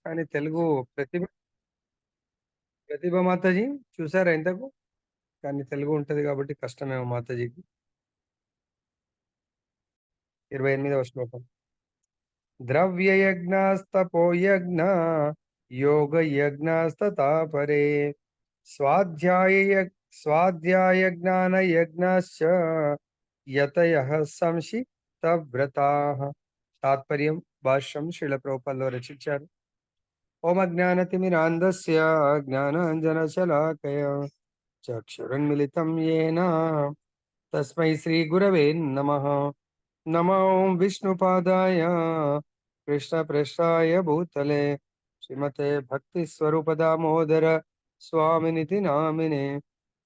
కానీ తెలుగు ప్రతిభ ప్రతిభ మాతాజీ చూసారా ఇంతకు? కానీ తెలుగు ఉంటది కాబట్టి కష్టమేమో మాతాజీకి. 28వ శ్లోకం. ద్రవ్యయజ్ఞాస్తపో యజ్ఞ యోగ యజ్ఞాస్తతా పరే స్వాధ్యాయ జ్ఞాన యజ్ఞశ్చ యతయః సంశితవ్రతాః. తాత్పర్యం భాష్యం శ్రీల ప్రభుపాదులు రచించారు. ఓం అజ్ఞానతిమిరాంధస్య జ్ఞానాంజనశలాకయ చక్షురున్మిళితం యేన తస్మై శ్రీగురవే నమః. నమో విష్ణుపాదాయ కృష్ణప్రేష్ఠాయ భూతలే శ్రీమతే భక్తిస్వరూపదామోదర స్వామినితి నామినే.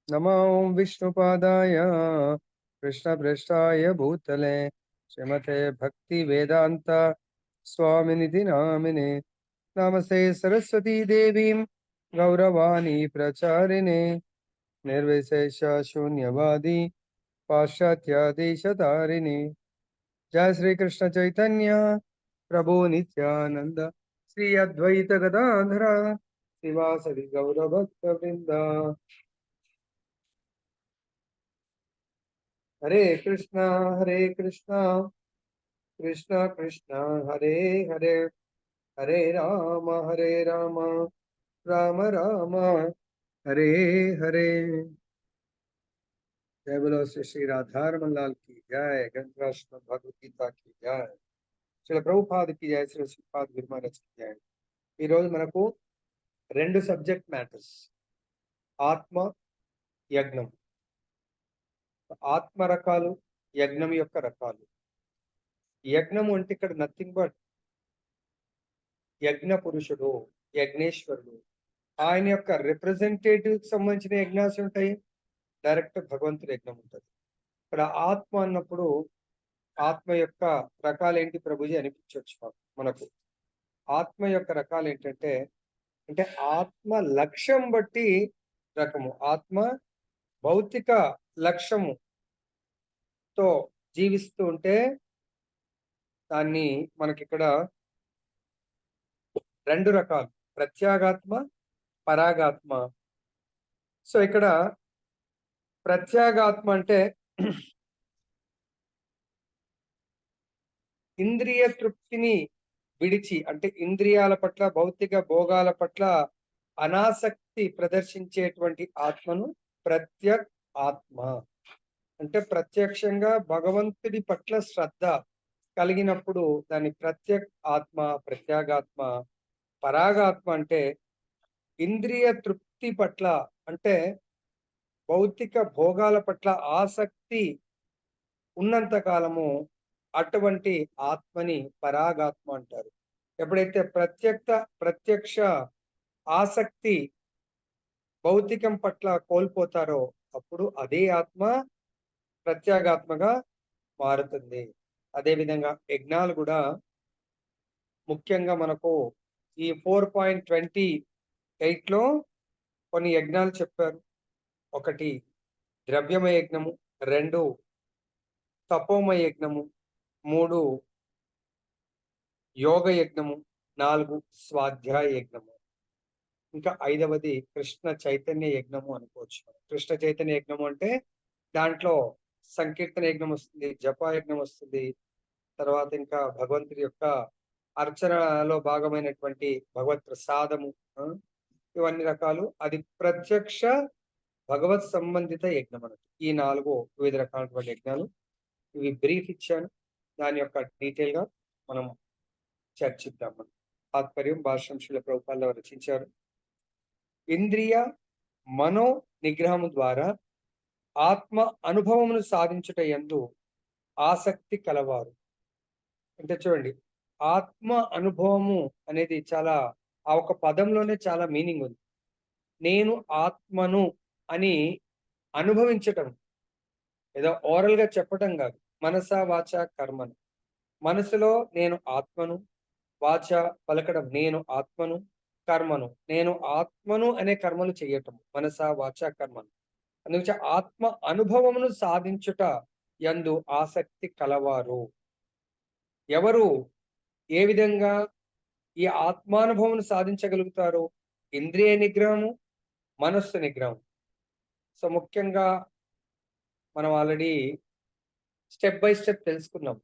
నమో విష్ణుపాదాయ కృష్ణప్రేష్ఠాయ భూతలే శ్రీమతే భక్తి వేదాంత స్వామినితి నామినే. నమస్తే సరస్వతీ దేవీం గౌరవాణి ప్రచారిణే నిర్విశేష శూన్యవాది పాశ్చాత్య దేశతారిణి. జయ శ్రీ కృష్ణ చైతన్య ప్రభు నిత్యానంద శ్రీ అద్వైత గదాధర శివాసరి గౌరభక్త వృంద. హరే కృష్ణ కృష్ణ కృష్ణ హరే హరే హరే రామ రామ రామ హరే హరే. जय बोलो श्री श्री राधारमण लाल की जय. ग्रंथराज श्रीमद् भगवद गीता की जय. శ్రీల ప్రభుపాద की जय. శ్రీ శ్రీపాద గురు మహారాజ్ की जय. ఈ రోజు మనకు రెండు సబ్జెక్ట్ మ్యాటర్స్, ఆత్మ యజ్ఞం. ఆత్మ రకాలు, యజ్ఞం యొక్క రకాలు. యజ్ఞం అంటే ఇక్కడ నథింగ్ బట్ యజ్ఞ పురుషుడు, యజ్ఞేశ్వరుడు. ఆయన యొక్క రిప్రజెంటేటివ్ సంబంధించిన యజ్ఞాలు ఉంటాయి, డైరెక్ట్ భగవంతుడి యజ్ఞం ఉంటుంది. ఇక్కడ ఆత్మ అన్నప్పుడు ఆత్మ యొక్క రకాలు ఏంటి ప్రభుజీ అనిపించవచ్చు మనకు. ఆత్మ యొక్క రకాలు ఏంటంటే, అంటే ఆత్మ లక్ష్యం బట్టి రకము. ఆత్మ భౌతిక లక్ష్యముతో జీవిస్తూ ఉంటే దాన్ని మనకి ఇక్కడ రెండు రకాలు, ప్రత్యాగాత్మ, పరాగాత్మ. సో ఇక్కడ ప్రత్యాగాత్మ అంటే ఇంద్రియ తృప్తిని విడిచి, అంటే ఇంద్రియాల పట్ల, భౌతిక భోగాల పట్ల అనాసక్తి ప్రదర్శించేటువంటి ఆత్మను ప్రత్యక్ ఆత్మ అంటే. ప్రత్యక్షంగా భగవంతుడి పట్ల శ్రద్ధ కలిగినప్పుడు దాన్ని ప్రత్యక్ ఆత్మ, ప్రత్యాగాత్మ. పరాగాత్మ అంటే ఇంద్రియ తృప్తి పట్ల, అంటే భౌతిక భోగాల పట్ల ఆసక్తి ఉన్నంత కాలము అటువంటి ఆత్మని పరాగాత్మ అంటారు. ఎప్పుడైతే ప్రత్యక్ష ఆసక్తి భౌతికం పట్ల కోల్పోతారో అప్పుడు అదే ఆత్మ ప్రత్యాగాత్మగా మారుతుంది. అదేవిధంగా యజ్ఞాలు కూడా ముఖ్యంగా మనకు ఈ 4.28లో కొన్ని యజ్ఞాలు చెప్పారు. ఒకటి ద్రవ్యమయ యజ్ఞము, 2 తపోమయ యజ్ఞము, 3 యోగ యజ్ఞము, 4 స్వాధ్యాయ యజ్ఞము, ఇంకా 5వది కృష్ణ చైతన్య యజ్ఞము అనుకోవచ్చు. కృష్ణ చైతన్య యజ్ఞము అంటే దాంట్లో సంకీర్తన యజ్ఞం వస్తుంది, జప యజ్ఞం వస్తుంది, తర్వాత ఇంకా భగవంతుడి యొక్క అర్చనలో భాగమైనటువంటి భగవత్ ప్రసాదము, ఇవన్నీ రకాలు. అది ప్రత్యక్ష భగవత్ సంబంధిత యజ్ఞం అన్నట్టు. ఈ 4 వివిధ రకాలైనటువంటి యజ్ఞాలు. ఇవి బ్రీఫ్ ఇచ్చాను, దాని యొక్క డీటెయిల్ గా మనం చర్చిద్దాం. తాత్పర్యం భాష్యం శ్రీల ప్రభుపాదులు రచించారు. ఇంద్రియ మనో నిగ్రహము ద్వారా ఆత్మ అనుభవమును సాధించుట యందు ఆసక్తి కలవారు. అంటే చూడండి, ఆత్మ అనుభవము అనేది చాలా, ఆ ఒక పదంలోనే చాలా మీనింగ్ ఉంది. నేను ఆత్మను అని అనుభవించటం, ఏదో ఓరల్ గా చెప్పటం కాదు. మనస వాచ కర్మను, మనసులో నేను ఆత్మను, వాచ పలకడం నేను ఆత్మను, కర్మను నేను ఆత్మను అనే కర్మలు చేయటం, మనస వాచ కర్మను. అందుకే ఆత్మ అనుభవమును సాధించుట యందు ఆసక్తి కలవారు. ఎవరు ఏ విధంగా ఈ ఆత్మానుభవం సాధించగలుగుతారు? ఇంద్రియ నిగ్రహము, మనస్సు నిగ్రహం. సో ముఖ్యంగా మనం ఆల్రెడీ స్టెప్ బై స్టెప్ తెలుసుకున్నాం.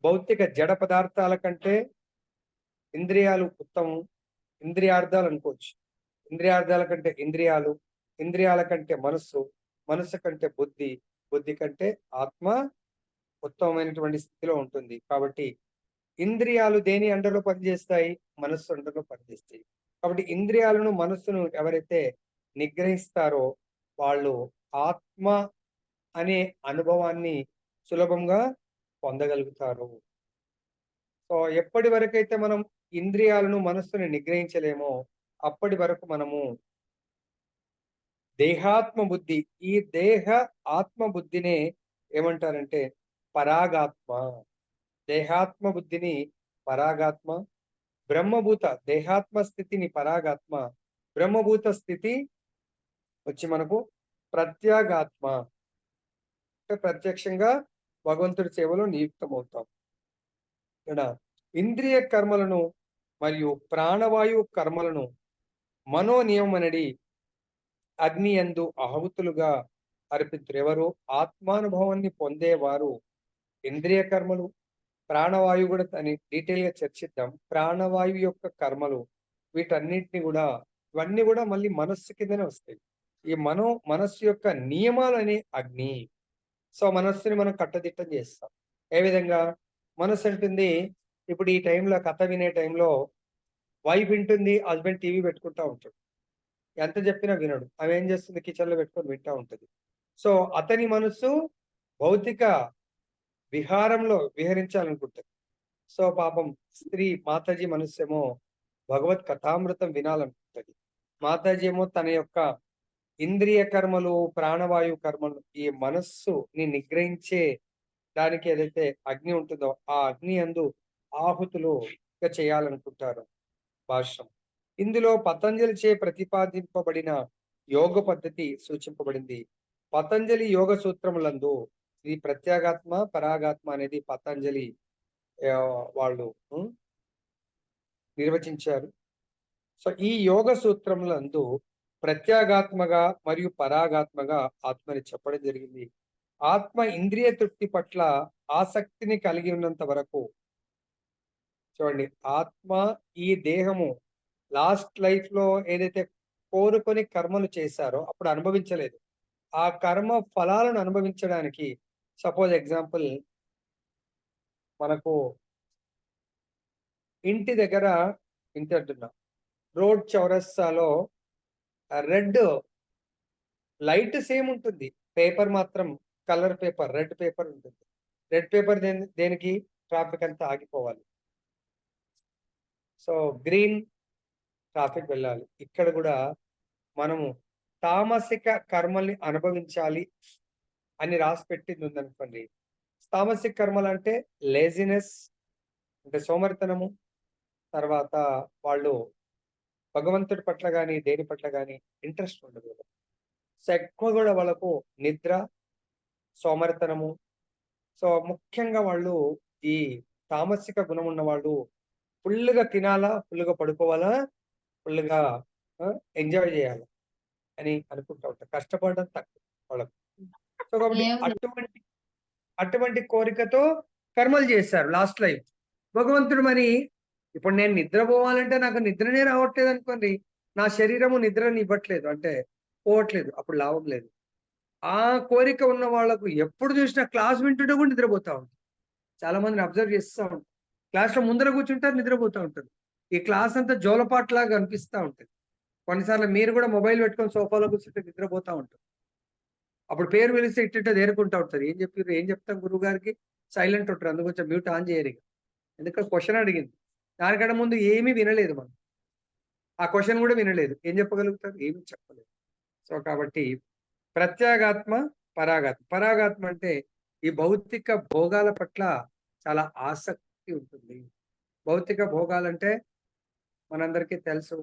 భౌతిక జడ పదార్థాల కంటే ఇంద్రియాలు ఉత్తమం. ఇంద్రియార్థాలు అనుకోవచ్చు. ఇంద్రియార్థాల కంటే ఇంద్రియాలు, ఇంద్రియాల కంటే మనస్సు, మనస్సు కంటే బుద్ధి, బుద్ధి కంటే ఆత్మ ఉత్తమమైనటువంటి స్థితిలో ఉంటుంది. కాబట్టి ఇంద్రియాలు దేని అండర్లో పనిచేస్తాయి? మనస్సు అండర్లో పనిచేస్తాయి. కాబట్టి ఇంద్రియాలను, మనస్సును ఎవరైతే నిగ్రహిస్తారో వాళ్ళు ఆత్మ అనే అనుభవాన్ని సులభంగా పొందగలుగుతారు. సో ఎప్పటి వరకైతే మనం ఇంద్రియాలను, మనస్సుని నిగ్రహించలేమో అప్పటి వరకు మనము దేహాత్మ బుద్ధి, ఈ దేహ ఆత్మ బుద్ధినే ఏమంటారంటే పరాగాత్మ. దేహాత్మ బుద్ధిని పరాగాత్మ, బ్రహ్మభూత దేహాత్మ స్థితిని పరాగాత్మ, బ్రహ్మభూత స్థితి వచ్చి మనకు ప్రత్యాగాత్మ. అంటే ప్రత్యక్షంగా భగవంతుడి సేవలో నియుక్తమవుతాం. ఇక్కడ ఇంద్రియ కర్మలను మరియు ప్రాణవాయు కర్మలను మనోనియమనడి అగ్ని యందు ఆహుతులుగా అర్పితురు. ఎవరు? ఆత్మానుభవాన్ని పొందేవారు ఇంద్రియ కర్మలు, ప్రాణవాయువు కూడా అని డీటెయిల్ గా చర్చిద్దాం. ప్రాణవాయువు యొక్క కర్మలు వీటన్నిటిని కూడా ఇవన్నీ కూడా మళ్ళీ మనస్సు కిందనే వస్తాయి. ఈ మనస్సు యొక్క నియమాలనే అగ్ని. సో మనస్సుని మనం కట్టదిట్టం చేస్తాం. ఏ విధంగా? మనస్సు అంటుంది ఇప్పుడు ఈ టైంలో కథ వినే టైంలో వైఫ్ వింటుంది, హస్బెండ్ టీవీ పెట్టుకుంటా ఉంటాడు. ఎంత చెప్పినా వినడు. ఆమె ఏం చేస్తుంది? కిచెన్ లో పెట్టుకొని వింటా ఉంటది. సో అతని మనస్సు భౌతిక విహారంలో విహరించాలనుకుంటది. సో పాపం స్త్రీ మాతాజీ మనస్సేమో భగవత్ కథామృతం వినాలనుకుంటది. మాతాజీ ఏమో తన యొక్క ఇంద్రియ కర్మలు, ప్రాణవాయు కర్మలు, ఈ మనస్సుని నిగ్రహించే దానికి ఏదైతే అగ్ని ఉంటుందో ఆ అగ్ని యందు ఆహుతులుగా చేయాలనుకుంటారు. భాష్యం. ఇందులో పతంజలిచే ప్రతిపాదింపబడిన యోగ పద్ధతి సూచింపబడింది. పతంజలి యోగ సూత్రములందు ఈ ప్రత్యాగాత్మ, పరాగాత్మ అనేది పతంజలి వాళ్ళు నిర్వచించారు. సో ఈ యోగ సూత్రములందు ప్రత్యాగాత్మగా మరియు పరాగాత్మగా ఆత్మని చెప్పడం జరిగింది. ఆత్మ ఇంద్రియ తృప్తి పట్ల ఆసక్తిని కలిగి ఉన్నంత వరకు, చూడండి, ఆత్మ ఈ దేహము లాస్ట్ లైఫ్ లో ఏదైతే కోరుకొని కర్మలు చేశారో అప్పుడు అనుభవించలేదు. ఆ కర్మ ఫలాలను అనుభవించడానికి సపోజ్ ఎగ్జాంపుల్ మనకు ఇంటి దగ్గర ఇంటి అంటున్నా రోడ్ చౌరస్తాలో రెడ్ లైట్ సేమ్ ఉంటుంది, పేపర్ మాత్రం కలర్ పేపర్ రెడ్ పేపర్ ఉంటుంది. రెడ్ పేపర్ దేనికి? ట్రాఫిక్ అంతా ఆగిపోవాలి. సో గ్రీన్ ట్రాఫిక్ వెళ్ళాలి. ఇక్కడ కూడా మనము తామసిక కర్మల్ని అనుభవించాలి అని రాసి పెట్టింది ఉందనుకోండి. తామసిక కర్మలు అంటే లేజినెస్, అంటే సోమరితనము, తర్వాత వాళ్ళు భగవంతుడి పట్ల కానీ దేని పట్ల కానీ ఇంట్రెస్ట్ ఉండదు. సో ఎక్కువ కూడా వాళ్ళకు నిద్ర, సోమరితనము. సో ముఖ్యంగా వాళ్ళు ఈ తామసిక గుణం ఉన్న వాళ్ళు ఫుల్గా తినాలా, ఫుల్గా పడుకోవాలా, ఫుల్గా ఎంజాయ్ చేయాలి అని అనుకుంటా ఉంటారు. కష్టపడడం తక్కువ వాళ్ళకు. సో కాబట్టి అటువంటి కోరికతో కర్మలు చేశారు లాస్ట్ లైఫ్. భగవంతుడు మరి ఇప్పుడు నేను నిద్రపోవాలంటే నాకు నిద్రనే రావట్లేదు అనుకోండి, నా శరీరము నిద్రని ఇవ్వట్లేదు అంటే పోవట్లేదు, అప్పుడు లాభం లేదు. ఆ కోరిక ఉన్న వాళ్ళకు ఎప్పుడు చూసినా క్లాస్ వింటుంటే కూడా నిద్రపోతా ఉంటారు. చాలా మందిని అబ్జర్వ్ చేస్తూ ఉంటారు. క్లాస్ లో ముందర కూర్చుంటారు, నిద్రపోతూ ఉంటారు. ఈ క్లాస్ అంతా జోలపాట్లాగా అనిపిస్తూ ఉంటుంది. కొన్నిసార్లు మీరు కూడా మొబైల్ పెట్టుకొని సోఫాలో కూర్చుంటే నిద్రపోతూ ఉంటారు. అప్పుడు పేరు పిలిస్తే ఇట్ట దేరుకుంటా ఉంటారు. ఏం చెప్పారు, ఏం చెప్తాం గురువు గారికి? సైలెంట్ ఉంటారు. అందుకొంచెం మ్యూట్ ఆన్ చేయరు. ఎందుకంటే క్వశ్చన్ అడిగింది, దానికంటే ముందు ఏమీ వినలేదు మనం. ఆ క్వశ్చన్ కూడా వినలేదు, ఏం చెప్పగలుగుతారు? ఏమీ చెప్పలేదు. సో కాబట్టి ప్రత్యాగాత్మ, పరాగాత్మ. పరాగాత్మ అంటే ఈ భౌతిక భోగాల పట్ల చాలా ఆసక్తి ఉంటుంది. భౌతిక భోగాలంటే మనందరికీ తెలుసు,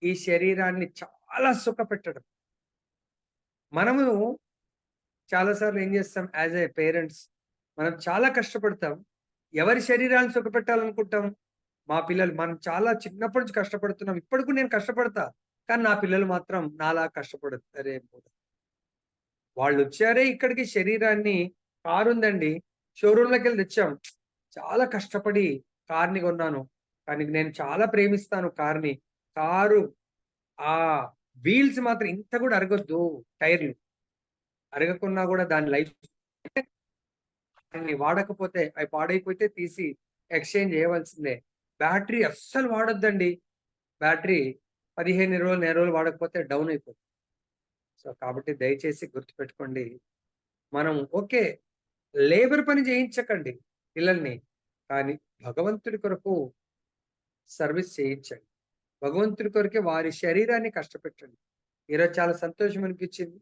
ఈ శరీరాన్ని చాలా సుఖ పెట్టడం. మనము చాలాసార్లు ఏం చేస్తాం? యాజ్ ఏ పేరెంట్స్ మనం చాలా కష్టపడతాం. ఎవరి శరీరాన్ని సుఖపెట్టాలనుకుంటాం? మా పిల్లలు మనం చాలా చిన్నప్పటి నుంచి కష్టపడుతున్నాం. ఇప్పటికి కూడా నేను కష్టపడతా. కానీ నా పిల్లలు మాత్రం నాలా కష్టపడతారేమో. వాళ్ళొచ్చారే ఇక్కడికి శరీరాన్ని కారుందండి. షోరూమ్‌లోకెళ్ళి తెచ్చాం. చాలా కష్టపడి కార్‌ని కొన్నాను. కానీ నేను చాలా ప్రేమిస్తాను కార్‌ని. కారు ఆ వీల్స్ మాత్రం ఇంత కూడా అరగొద్దు టైర్‌లు. అరగకున్నా కూడా దాని లైఫ్ దాన్ని వాడకపోతే అవి పాడైపోతే తీసి ఎక్స్‌చేంజ్ చేయవలసిందే. బ్యాటరీ అస్సలు వాడొద్దండి. బ్యాటరీ 15 రోజులు, నెల రోజులు వాడకపోతే డౌన్ అయిపోతుంది. సో, కాబట్టి దయచేసి గుర్తుపెట్టుకోండి. మనం ఓకే. లేబర్ పని చేయించకండి పిల్లల్ని. కానీ భగవంతుడి కొరకు సర్విస్ చేయించండి. భగవంతుడి కొరకే వారి శరీరాన్ని కష్టపెట్టండి. ఈరోజు చాలా సంతోషం అనిపించింది.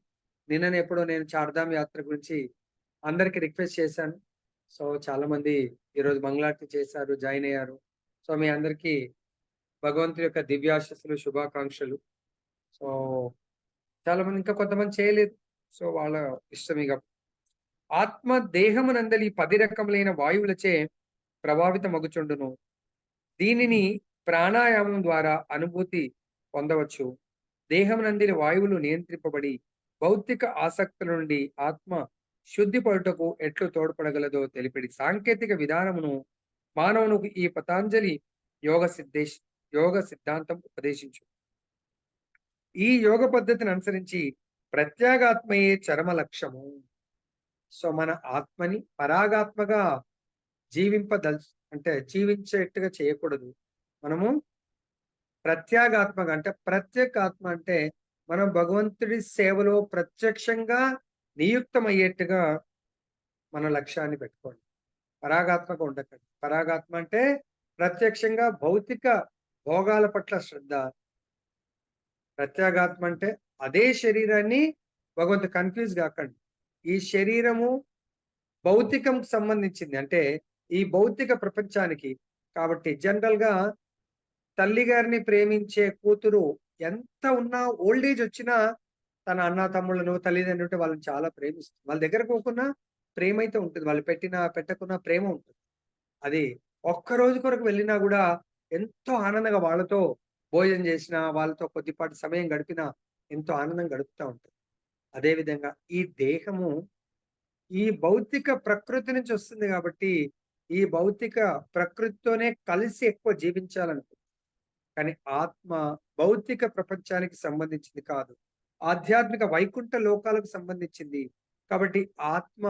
నిన్ననే ఎప్పుడో నేను చార్ధామ్ యాత్ర గురించి అందరికి రిక్వెస్ట్ చేశాను. సో, చాలామంది ఈరోజు మంగళారతి చేశారు, జాయిన్ అయ్యారు. సో, మీ అందరికీ భగవంతుడి యొక్క దివ్యాశీస్సులు, శుభాకాంక్షలు. సో, చాలామంది ఇంకా కొంతమంది చేయలేదు. సో, వాళ్ళ ఇష్టం ఇగ. ఆత్మ దేహమునందలి 10 రకములైన వాయువులచే ప్రభావితమగుచుండును. దీనిని ప్రాణాయామం ద్వారా అనుభూతి పొందవచ్చు. దేహమునందలి వాయువులు నియంత్రింపబడి భౌతిక ఆసక్తుల నుండి ఆత్మ శుద్ధి పడుటకు ఎట్లు తోడ్పడగలదో తెలిపిడి సాంకేతిక విధానమును మానవునికి ఈ పతాంజలి యోగ సిద్ధాంతం ఉపదేశించు. ఈ యోగ పద్ధతిని అనుసరించి ప్రత్యేగాత్మయే చరమ లక్ష్యము. సో, మన ఆత్మని పరాగాత్మగా అంటే జీవించేట్టుగా చేయకూడదు. మనము ప్రత్యేగాత్మగా అంటే ప్రత్యేకాత్మ అంటే మనం భగవంతుడి సేవలో ప్రత్యక్షంగా నియుక్తమయ్యేట్టుగా మన లక్ష్యాన్ని పెట్టుకోండి. పరాగాత్మగా ఉండకండి. పరాగాత్మ అంటే ప్రత్యక్షంగా భౌతిక భోగాల పట్ల శ్రద్ధ. ప్రత్యేగాత్మ అంటే అదే శరీరాన్ని భగవంతుడు కన్‌ఫ్యూజ్ గాకండి. ఈ శరీరము భౌతికంకి సంబంధించింది. అంటే ఈ భౌతిక ప్రపంచానికి. కాబట్టి జనరల్‌గా తల్లి గారిని ప్రేమించే కూతురు ఎంత ఉన్నా ఓల్డ్ ఏజ్ వచ్చినా తన అన్న, తమ్ముళ్ళను, తల్లిదండ్రులు ఉంటే వాళ్ళని చాలా ప్రేమిస్తుంది. వాళ్ళ దగ్గర పోకున్నా ప్రేమైతే ఉంటుంది. వాళ్ళు పెట్టినా, పెట్టకున్నా ప్రేమ ఉంటుంది. అది ఒక్కరోజు కొరకు వెళ్ళినా గూడా ఎంతో ఆనందంగా వాళ్ళతో భోజనం చేసినా, వాళ్ళతో కొద్దిపాటి సమయం గడిపినా ఎంతో ఆనందంగా గడుపుతా ఉంటారు. అదే విధంగా ఈ దేహము ఈ భౌతిక ప్రకృతి నుంచి వస్తుంది కాబట్టి, ఈ భౌతిక ప్రకృతితోనే కలిసి ఎక్కువ జీవించాలనుకుంటుంది. కానీ ఆత్మ భౌతిక ప్రపంచానికి సంబంధించింది కాదు. ఆధ్యాత్మిక వైకుంఠ లోకాలకు సంబంధించింది. కాబట్టి ఆత్మ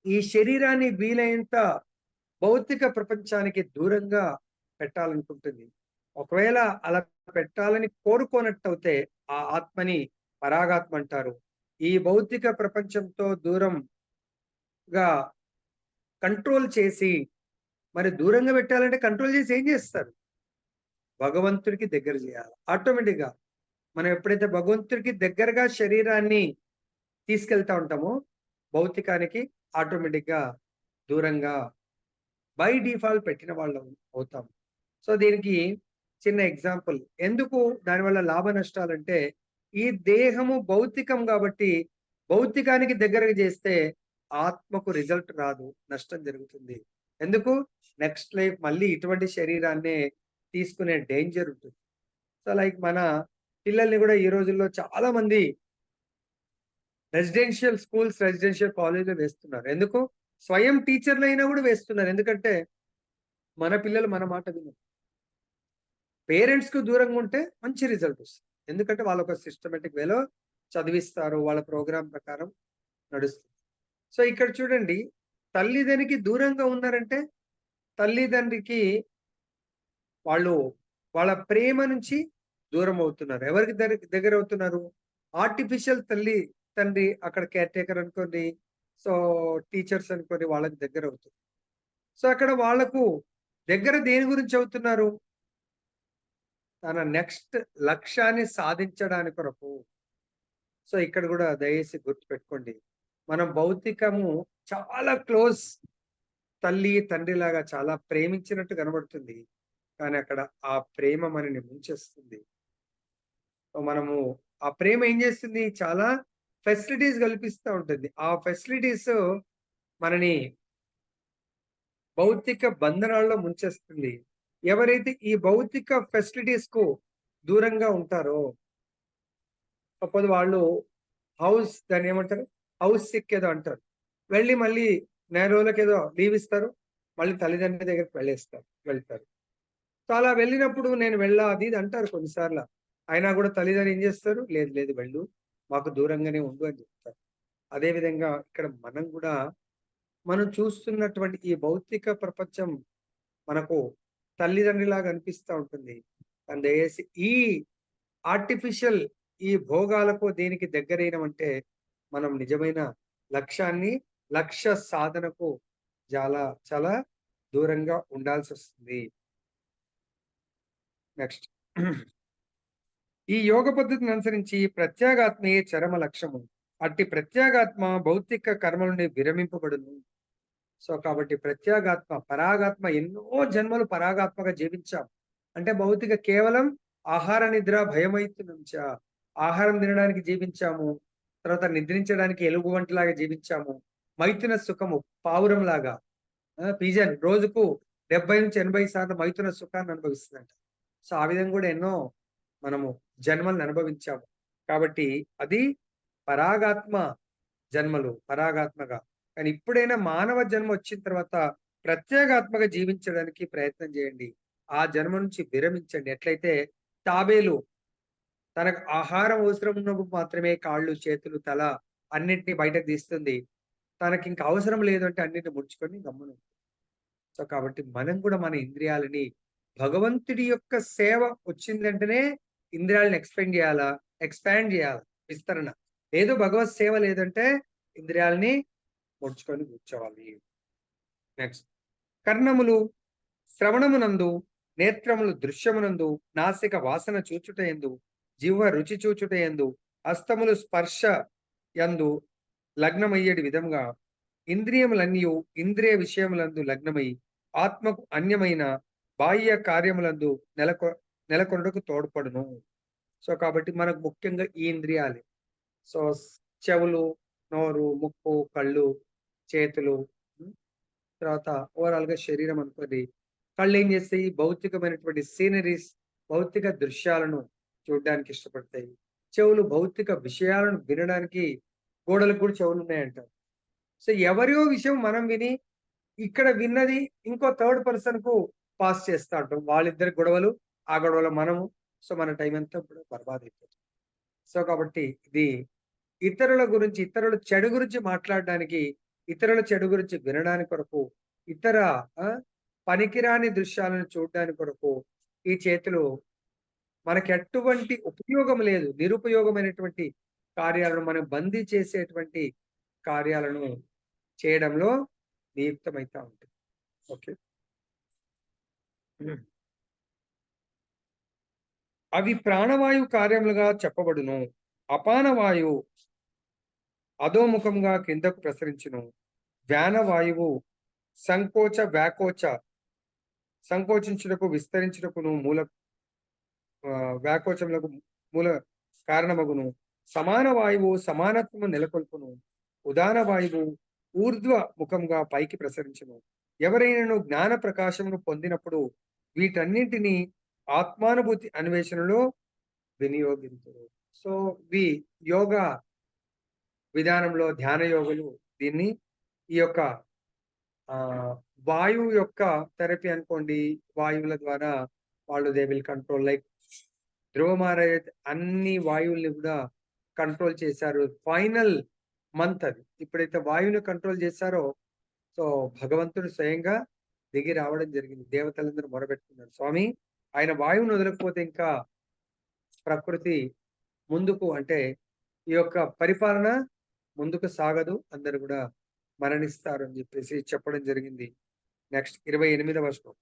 ఈ శరీరాన్ని వీలైనంత భౌతిక ప్రపంచానికి దూరంగా పెట్టాలనుకుంటుంది. ఒకవేళ అలా పెట్టాలని కోరుకోనట్టయితే ఆ ఆత్మని పరాగాత్మ అంటారు. ఈ భౌతిక ప్రపంచంతో దూరంగా కంట్రోల్ చేసి మరి దూరంగా పెట్టాలంటే కంట్రోల్ చేసి ఏం చేస్తారు? భగవంతుడికి దగ్గర చేయాలి. ఆటోమేటిక్‌గా మనం ఎప్పుడైతే భగవంతుడికి దగ్గరగా శరీరాన్ని తీసుకెళ్తా ఉంటామో, భౌతికానికి ఆటోమేటిక్‌గా దూరంగా బై డిఫాల్ట్ పెట్టిన వాళ్ళం అవుతాం. సో, దీనికి చిన్న ఎగ్జాంపుల్. ఎందుకు దానివల్ల లాభ నష్టాలంటే, ఈ దేహము భౌతికం గాబట్టి, భౌతికానికి దగ్గరగా జేస్తే ఆత్మకు రిజల్ట్ రాదు. నష్టం జరుగుతుంది. ఎందుకు? నెక్స్ట్ లైఫ్ మళ్ళీ ఇటువంటి శరీరాన్నే తీసుకునే డేంజర్ ఉంటుంది. సో, లైక్ మన పిల్లల్ని గూడా ఈ రోజుల్లో చాలా మంది రెసిడెన్షియల్ స్కూల్స్, రెసిడెన్షియల్ కాలేజ్‌లో వేస్తున్నారు. ఎందుకు? స్వయం టీచర్‌లైనా గూడా వేస్తున్నారు. ఎందుకంటే, మన పిల్లలు మన మాట వినరు. పేరెంట్స్‌కి దూరంగా ఉంటే మంచి రిజల్ట్ వస్తుంది. ఎందుకంటే వాళ్ళొక సిస్టమాటిక్ వేలో చదివిస్తారు. వాళ్ళ ప్రోగ్రామ్ ప్రకారం నడుస్తుంది. సో, ఇక్కడ చూడండి తల్లిదండ్రికి దూరంగా ఉన్నారంటే, తల్లిదండ్రికి వాళ్ళు వాళ్ళ ప్రేమ నుంచి దూరం అవుతున్నారు. ఎవరికి దగ్గరవుతున్నారు? ఆర్టిఫిషియల్ తండ్రి అక్కడ కేర్ టేకర్ అనుకోండి. సో, టీచర్స్ అనుకోండి వాళ్ళకి దగ్గరవుతుంది. సో, అక్కడ వాళ్ళకు దగ్గర దేని గురించి అవుతున్నారు? తన నెక్స్ట్ లక్ష్యాన్ని సాధించడాని కొరకు. సో, ఇక్కడ గూడా దయచేసి గుర్తుపెట్టుకోండి. మనం భౌతికము చాలా క్లోజ్ తల్లి, తండ్రిలాగా చాలా ప్రేమించినట్టు కనబడుతుంది. కానీ అక్కడ ఆ ప్రేమ మనని ముంచేస్తుంది. సో, మనము ఆ ప్రేమ ఏం చేస్తుంది? చాలా ఫెసిలిటీస్ కల్పిస్తా ఉంటుంది. ఆ ఫెసిలిటీస్ మనని భౌతిక బంధనాల్లో ముంచేస్తుంది. ఎవరైతే ఈ భౌతిక ఫెసిలిటీస్ కు దూరంగా ఉంటారో, సపోజ్ వాళ్ళు దాన్ని ఏమంటారు? హౌస్ సిక్ ఏదో అంటారు. వెళ్ళి మళ్ళీ నెల రోజులకేదో లీవ్ ఇస్తారు. మళ్ళీ తల్లిదండ్రుల దగ్గరికి వెళ్తారు. సో, అలా వెళ్ళినప్పుడు నేను వెళ్ళా అది ఇది అంటారు కొన్నిసార్ల. అయినా కూడా తల్లిదండ్రులు ఏం చేస్తారు? లేదు లేదు వెళ్ళు. మాకు దూరంగానే ఉండు అని చెప్తారు. అదే విధంగా ఇక్కడ మనం కూడా మనం చూస్తున్నటువంటి ఈ భౌతిక ప్రపంచం మనకు తల్లిదండ్రిలాగా అనిపిస్తా ఉంటుంది. కానీ దయచేసి ఈ ఆర్టిఫిషియల్ ఈ భోగాలకు దీనికి దగ్గరైనమంటే మనం నిజమైన లక్ష్య సాధనకు చాలా చాలా దూరంగా ఉండాల్సొస్తుంది. నెక్స్ట్. ఈ యోగ పద్ధతిని అనుసరించి ప్రత్యేగాత్మయే చరమ లక్ష్యము. అట్టి ప్రత్యేగాత్మ భౌతిక కర్మ నుండి విరమింపబడును. సో, కాబట్టి పరాగాత్మ ఎన్నో జన్మలు పరాగాత్మగా జీవించాం. అంటే భౌతిక కేవలం ఆహార నిద్ర భయమైతునుంచ. ఆహారం తినడానికి జీవించాము. తర్వాత నిద్రించడానికి ఎలుగుబంటిలాగా జీవించాము. మైథున సుఖము పావురంలాగా. పిజన్ రోజుకు 70-80 సార్లు మైథున సుఖాన్ని అనుభవిస్తుందంట. సో, ఆ విధంగా కూడా ఎన్నో మనము జన్మలను అనుభవించాము. కాబట్టి అది పరాగాత్మ పరాగాత్మగా. కానీ ఇప్పుడైనా మానవ జన్మ వచ్చిన తర్వాత ప్రత్యేగాత్మగా జీవించడానికి ప్రయత్నం చేయండి. ఆ జన్మ నుంచి విరమించండి. ఎట్లయితే తాబేలు తనకు ఆహారం అవసరం ఉన్నప్పుడు మాత్రమే కాళ్ళు, చేతులు, తల అన్నిటిని బయటకు తీస్తుంది. తనకింక అవసరం లేదు అంటే అన్నిటిని ముడుచుకొని గమ్మున సో, కాబట్టి మనం కూడా మన ఇంద్రియాలని భగవంతుడి యొక్క సేవ వచ్చిందంటేనే ఇంద్రియాలను ఎక్స్‌పాండ్ చేయాలా విస్తరణ. లేదు భగవత్ సేవ లేదంటే ఇంద్రియాలని ముడుచుకొని కూర్చోవాలి. నెక్స్ట్. కర్ణములు శ్రవణమునందు, నేత్రములు దృశ్యమునందు, నాసిక వాసన చూచుటయందు, జిహ్వ రుచి చూచుటయందు, హస్తములు స్పర్శ యందు లగ్నమయ్యేటి విధంగా ఇంద్రియములన్నీయు ఇంద్రియ విషయములందు లగ్నమై ఆత్మకు అన్యమైన బాహ్య కార్యములందు నెలకొనుటకు తోడ్పడును. సో, కాబట్టి మనకు ముఖ్యంగా ఈ ఇంద్రియాలే. సో, చెవులు, నోరు, ముక్కు, కళ్ళు, చేతులు, తర్వాత ఓవరాల్‌గా శరీరం అనుకోండి. కళ్ళేం చేస్తాయి? భౌతికమైనటువంటి సీనరీస్, భౌతిక దృశ్యాలను చూడడానికి ఇష్టపడతాయి. చెవులు భౌతిక విషయాలను వినడానికి గోడలకు కూడా చెవులున్నాయంటారు. సో, ఎవరియో విషయం మనం విని, ఇక్కడ విన్నది ఇంకో థర్డ్ పర్సన్‌కు పాస్ చేస్తా ఉంటాం. వాళ్ళిద్దరి గొడవలు, ఆ గొడవలో మనము. సో, మన టైం అంతా కూడా బర్బాదయిపోతుంది. సో, కాబట్టి ఇది ఇతరుల చెడు గురించి మాట్లాడడానికి, ఇతరుల చెడు గురించి వినడానికి కొరకు, ఇతర పనికిరాని దృశ్యాలను చూడడానికి కొరకు ఈ చేతులు మనకి ఎటువంటి ఉపయోగం లేదు. నిరుపయోగమైనటువంటి కార్యాలను మనం బందీ చేసేటువంటి కార్యాలను చేయడంలో నియుక్తమైతా ఉంటుంది. ఓకే. అవి ప్రాణవాయువు కార్యములుగా చెప్పబడును. అపాన వాయువు అధోముఖంగా కిందకు ప్రసరించును. వ్యాన వాయువు సంకోచించుటకు విస్తరించుటకును వ్యాకోచములకు మూల కారణమగును. సమాన వాయువు సమానత్వము నెలకొల్పును. ఉదాన వాయువు ఊర్ధ్వ ముఖంగా పైకి ప్రసరించును. ఎవరైనాను జ్ఞాన ప్రకాశమును పొందినప్పుడు వీటన్నింటినీ ఆత్మానుభూతి అన్వేషణలో వినియోగింతురు. సో, యోగ విధానంలో ధ్యాన యోగులు దీన్ని ఈ యొక్క వాయువు యొక్క థెరపీ అనుకోండి. వాయువుల ద్వారా వాళ్ళు దే విల్ కంట్రోల్ లైక్ ధ్రువ మహారాజ్ అన్ని వాయువుల్ని కూడా కంట్రోల్ చేశారు. ఫైనల్ మంత్ అది. ఎప్పుడైతే వాయువుని కంట్రోల్ చేశారో సో, భగవంతుడు స్వయంగా దిగి రావడం జరిగింది. దేవతలందరూ మొరబెట్టుకున్నారు. స్వామి ఆయన వాయువుని వదలకపోతే ఇంకా ప్రకృతి ముందుకు అంటే ఈ యొక్క పరిపాలన ముందుకు సాగదు. అందరూ కూడా మరణిస్తారు అని చెప్పేసి చెప్పడం జరిగింది. నెక్స్ట్ 28వ శ్లోకం.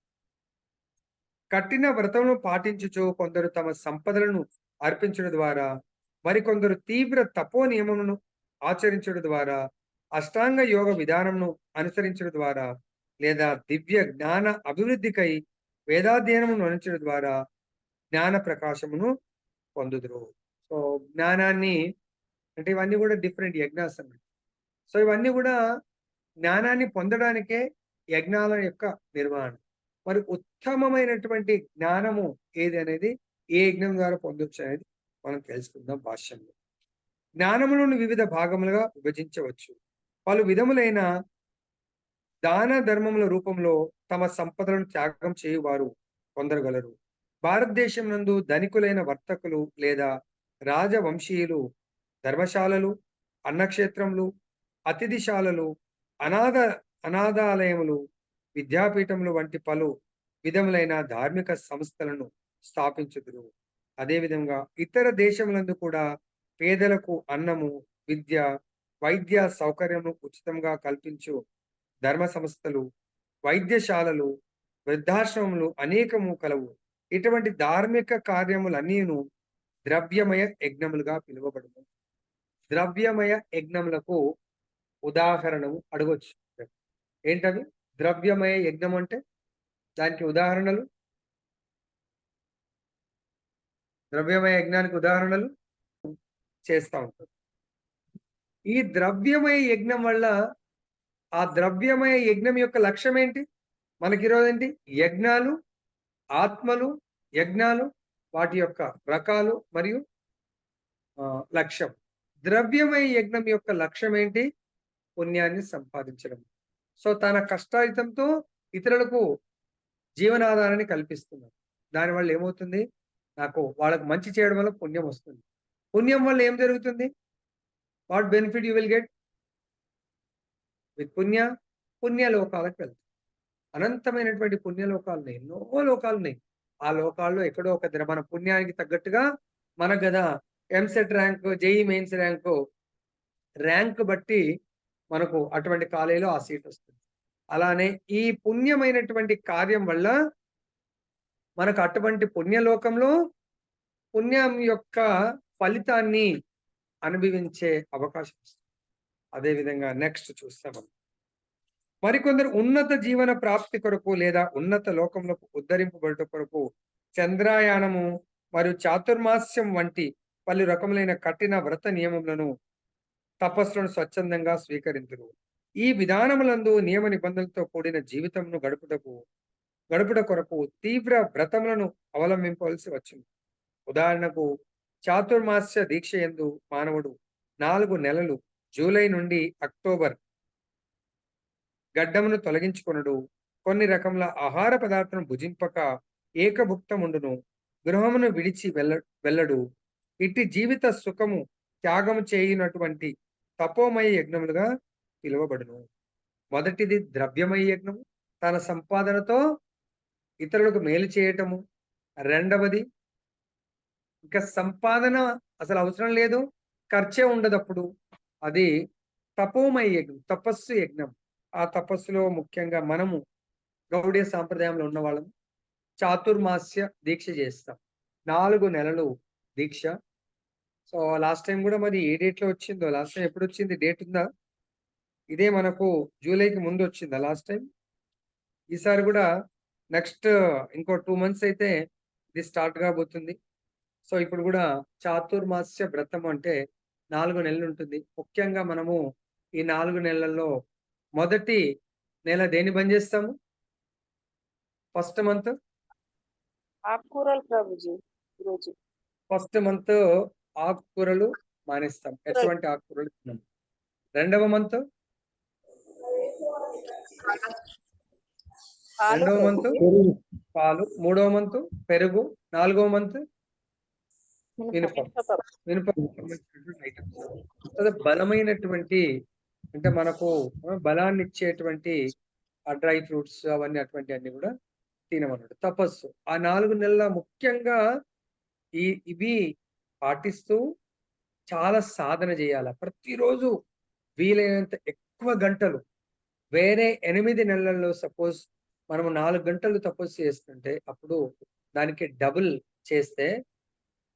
కఠిన వ్రతమును పాటించుచు కొందరు తమ సంపదలను అర్పించడం ద్వారా, మరికొందరు తీవ్ర తపో నియమములను ఆచరించడం ద్వారా, అష్టాంగ యోగ విధానమును అనుసరించడం ద్వారా, లేదా దివ్య జ్ఞాన అభివృద్ధికై వేదాధ్యయనమును అనుసరించడం ద్వారా జ్ఞాన ప్రకాశమును పొందుదురు. సో, జ్ఞానాన్ని అంటే ఇవన్నీ కూడా డిఫరెంట్ యజ్ఞాస్ అన్నమాట. సో, ఇవన్నీ కూడా జ్ఞానాన్ని పొందడానికే యజ్ఞాల యొక్క నిర్వహణ. మరి ఉత్తమమైనటువంటి జ్ఞానము ఏది అనేది ఏ యజ్ఞం ద్వారా పొందొచ్చు అనేది మనం తెలుసుకుందాం భాష్యంలో. జ్ఞానములను వివిధ భాగములుగా విభజించవచ్చు. పలు విధములైన దాన ధర్మముల రూపంలో తమ సంపదలను త్యాగం చేయువారు కొందరగలరు. భారతదేశం నందు ధనికులైన వర్తకులు లేదా రాజవంశీయులు ధర్మశాలలు, అన్నక్షేత్రములు, అతిథిశాలలు, అనాథ అనాథాలయములు, విద్యాపీఠములు వంటి పలు విధములైన ధార్మిక సంస్థలను స్థాపించుదురు. అదేవిధంగా ఇతర దేశములందు కూడా పేదలకు అన్నము, విద్య, వైద్య సౌకర్యము ఉచితంగా కల్పించు ధర్మ సంస్థలు, వైద్యశాలలు, వృద్ధాశ్రమములు అనేకము కలవు. ఇటువంటి ధార్మిక కార్యములన్నీను ద్రవ్యమయ యజ్ఞములుగా పిలువబడును. ద్రవ్యమయ యజ్ఞములకు ఉదాహరణము అడగొచ్చు. ఏంటవి? ద్రవ్యమయ యజ్ఞం అంటే దానికి ఉదాహరణలు, ద్రవ్యమయ యజ్ఞానికి ఉదాహరణలు చేస్తా ఉంటారు. ఈ ద్రవ్యమయ యజ్ఞం వల్ల ఆ ద్రవ్యమయ యజ్ఞం యొక్క లక్ష్యం ఏంటి? మనకి ఈరోజు ఏంటి? యజ్ఞాలు, ఆత్మలు, యజ్ఞాలు, వాటి యొక్క రకాలు మరియు లక్ష్యం. ద్రవ్యమయ యజ్ఞం యొక్క లక్ష్యం ఏంటి? పుణ్యాన్ని సంపాదించడం. సో తన కష్టాయితంతో ఇతరులకు జీవనాధారాన్ని కల్పిస్తున్నారు. దానివల్ల ఏమవుతుంది? నాకు వాళ్ళకు మంచి చేయడం వల్ల పుణ్యం వస్తుంది. పుణ్యం వల్ల ఏం జరుగుతుంది? What benefit you will get with పుణ్య లోకాలకు వెళ్తాం. అనంతమైనటువంటి పుణ్యలోకాలు ఉన్నాయి, ఎన్నో లోకాలు ఉన్నాయి. ఆ లోకాల్లో ఎక్కడో ఒక దగ్గర మన పుణ్యానికి తగ్గట్టుగా మనకు కదా EAMCET rank, JEE mains rank బట్టి మనకు అటువంటి కాలేజీలో ఆ సీట్ వస్తుంది. అలానే ఈ పుణ్యమైనటువంటి కార్యం వల్ల మనకు అటువంటి పుణ్యలోకంలో పుణ్యం యొక్క ఫలితాన్ని అనుభవించే అవకాశం వస్తుంది. అదేవిధంగా నెక్స్ట్ చూస్తాం మనం. మరికొందరు ఉన్నత జీవన ప్రాప్తి కొరకు లేదా ఉన్నత లోకంలో ఉద్ధరింపబడుట కొరకు చంద్రయానము మరియు చాతుర్మాస్యం వంటి పలు రకములైన కఠిన వ్రత నియమములను, తపస్సులను స్వచ్ఛందంగా స్వీకరించురు. ఈ విధానములందు నియమ నిబంధనలతో కూడిన జీవితమును గడుపుట కొరకు తీవ్ర వ్రతములను అవలంబింపవలసి వచ్చింది. ఉదాహరణకు చాతుర్మాస్య దీక్ష యందు మానవుడు 4 నెలలు జూలై నుండి అక్టోబర్ గడ్డమును తొలగించుకొనుడు, కొన్ని రకముల ఆహార పదార్థాలను భుజింపక ఏకభుక్తముండును, గృహమును విడిచి వెళ్ళడు. ఇట్టి జీవిత సుఖము త్యాగము చేయునటువంటి తపోమయ యజ్ఞములుగా పిలువబడును. మొదటిది ద్రవ్యమయ యజ్ఞము, తన సంపాదనతో ఇతరులకు మేలు చేయటము. రెండవది ఇంకా సంపాదన అసలు అవసరం లేదు, ఖర్చే ఉండదప్పుడు, అది తపోమయ యజ్ఞం, తపస్సు యజ్ఞం. ఆ తపస్సులో ముఖ్యంగా మనము గౌడీయ సాంప్రదాయంలో ఉన్న వాళ్ళము చాతుర్మాస్య దీక్ష చేస్తాం. 4 నెలలు దీక్ష. సో లాస్ట్ టైం కూడా మరి ఏ డేట్ లో వచ్చిందో, లాస్ట్ టైం ఎప్పుడు వచ్చింది, డేట్ ఉందా? ఇదే మనకు జూలైకి ముందు వచ్చిందా లాస్ట్ టైం? ఈసారి కూడా నెక్స్ట్ ఇంకో 2 months అయితే ఇది స్టార్ట్ కాబోతుంది. సో ఇప్పుడు కూడా చాతుర్మాస్య వ్రతం అంటే 4 నెలలు ఉంటుంది. ముఖ్యంగా మనము ఈ 4 నెలల్లో మొదటి నెల దేన్ని బంద్ చేస్తాము? ఫస్ట్ మంత్ ఆకుకూరలు ప్రభుజీ. ఫస్ట్ మంత్ ఆకుకూరలు మానేస్తాం, ఎటువంటి ఆకుకూరలు తిన్నాం. రెండవ మంత్ పాలు, మూడవ మంత్ పెరుగు, నాలుగవ మంత్ మినప బలమైనటువంటి అంటే మనకు బలాన్ని ఇచ్చేటువంటి డ్రై ఫ్రూట్స్ అవన్నీ అటువంటి అన్ని కూడా తినమన్నాడు. తపస్సు ఆ 4 నెలల ముఖ్యంగా ఇవి పాటిస్తూ చాలా సాధన చేయాల. ప్రతిరోజు వీలైనంత ఎక్కువ గంటలు. వేరే 8 నెలల్లో సపోజ్ మనం 4 గంటలు తపస్సు చేస్తుంటే అప్పుడు దానికి డబుల్ చేస్తే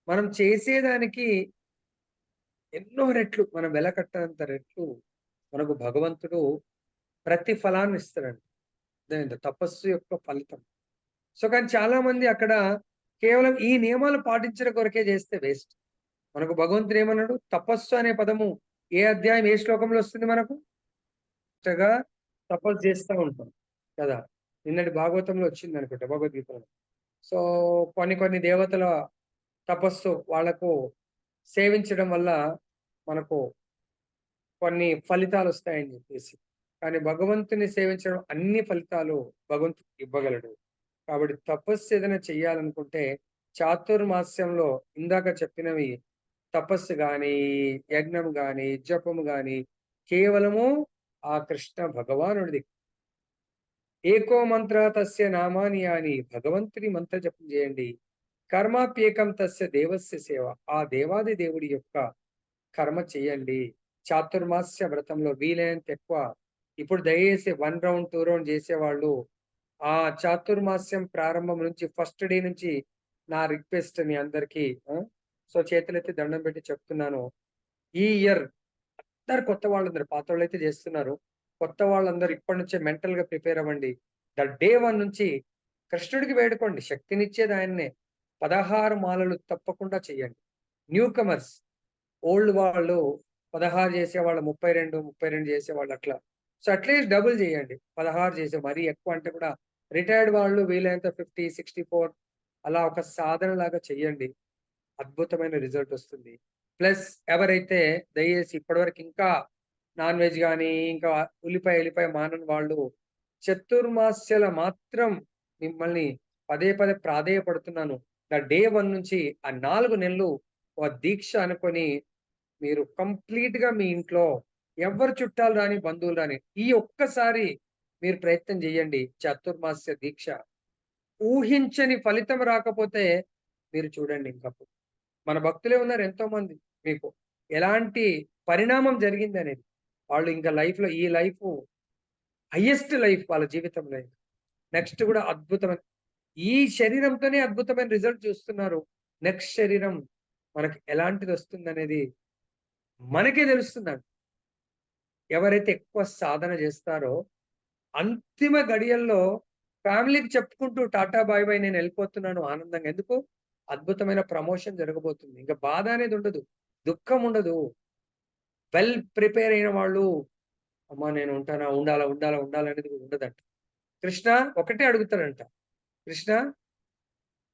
మనం చేసేదానికి ఎన్నో రెట్లు, మనం వెలకట్టనంత రెట్లు మనకు భగవంతుడు ప్రతిఫలాన్ని ఇస్తాడండి. తపస్సు యొక్క ఫలితం. సో కానీ చాలా మంది అక్కడ కేవలం ఈ నియమాలు పాటించడం కొరకే చేస్తే వేస్ట్. మనకు భగవంతుడు ఏమన్నాడు? తపస్సు అనే పదము ఏ అధ్యాయం, ఏ శ్లోకంలో వస్తుంది? మనకు తపస్సు చేస్తూ ఉంటాం. కదా! నిన్నటి భాగవతంలో వచ్చిందనుకుంటా భగవద్గీతలో. సో, కొన్ని దేవతల తపస్సు వాళ్ళకు సేవించడం వల్ల మనకు కొన్ని ఫలితాలొస్తాయని జెప్పేసి. కానీ భగవంతుని సేవించడం అన్ని ఫలితాలు భగవంతుడు ఇవ్వగలడు. కాబట్టి తపస్సు ఏదైనా చెయ్యాలనుకుంటే చాతుర్మాస్యంలో ఇందాక చెప్పినవి తపస్సు గాని, యజ్ఞం గాని, జపం గాని కేవలము ఆ కృష్ణ భగవానుడిది. ఏకో మంత్ర తస్య నామాని అని భగవంతుని మంత్ర జపం చేయండి. కర్మాప్యేకం తస్య దేవస్య సేవ. ఆ దేవాది దేవుడి యొక్క కర్మ చేయండి. చాతుర్మాస్య వ్రతంలో వీలైనంత ఎక్కువ ఇప్పుడు దయచేసి 1 రౌండ్, 2 రౌండ్ చేసేవాళ్ళు ఆ చాతుర్మాస్యం ప్రారంభం నుంచి ఫస్ట్ డే నుంచి నా రిక్వెస్ట్ మీ అందరికీ సో చేతులెత్తి దండం పెట్టి చెప్తున్నాను. ఈ ఇయర్ అందరు కొత్త వాళ్ళందరూ పాతోళ్ళైతే చేస్తున్నారు. కొత్త వాళ్ళందరూ ఇప్పటి నుంచే మెంటల్‌గా ప్రిపేర్ అవ్వండి. డే 1 నుంచి కృష్ణుడికి వేడుకోండి. శక్తినిచ్చేది ఆయన్నే. 16 మాలలు తప్పకుండా చేయండి. న్యూ కమర్స్ ఓల్డ్ వాళ్ళు 16 చేసేవాళ్ళు 32, 32 చేసేవాళ్ళు అట్లా. సో, అట్‌లీస్ట్ డబుల్ చేయండి. 16 చేసే మరీ ఎక్కువ అంటే కూడా రిటైర్డ్ వాళ్ళు వీలైనంత 50, 64 అలా ఒక సాధనలాగా చేయండి. అద్భుతమైన రిజల్ట్ వస్తుంది. ప్లస్ ఎవరైతే దయచేసి ఇప్పటివరకు ఇంకా నాన్ వెజ్ గాని, ఇంకా ఎల్లిపాయ మానని వాళ్ళు చతుర్మాస్యల మాత్రం మిమ్మల్ని పదే ప్రాధేయపడుతున్నాను. డే 1 నుంచి ఆ 4 నెలలు ఒక దీక్ష అనుకోని మీరు కంప్లీట్‌గా మీ ఇంట్లో ఎవ్వరు చుట్టాలు రాని, బంధువులు రాని, ఈ ఒక్కసారి మీరు ప్రయత్నం చేయండి. చతుర్మాస్య దీక్ష. ఊహించని ఫలితం రాకపోతే మీరు చూడండి ఇంకప్పుడు. మన భక్తులే ఉన్నారు ఎంతోమంది మీకు. ఎలాంటి పరిణామం జరిగిందనేది. వాళ్ళు ఇంకా లైఫ్‌లో ఈ లైఫు హైయెస్ట్ లైఫ్ వాళ్ళ జీవితంలో. నెక్స్ట్ గూడా అద్భుతమైన ఈ శరీరంతోనే అద్భుతమైన రిజల్ట్ చూస్తున్నారు. నెక్స్ట్ శరీరం మనకి ఎలాంటిదొస్తుందనేది మనకే తెలుస్తుందండి. ఎవరైతే ఎక్కువ సాధన చేస్తారో అంతిమ గడియల్లో ఫ్యామిలీకి చెప్పుకుంటూ టాటా బాయ్ బాయ్ నేనెళ్ళిపోతున్నాను ఆనందంగా. ఎందుకు? అద్భుతమైన ప్రమోషన్ జరగబోతుంది. ఇంక బాధ అనేది ఉండదు. దుఃఖం ఉండదు. వెల్ ప్రిపేర్ అయిన వాళ్ళు అమ్మా నేను ఉంటానా? ఉండాలనేది ఉండదంట. కృష్ణ ఒకటే అడుగుతాడంట. కృష్ణ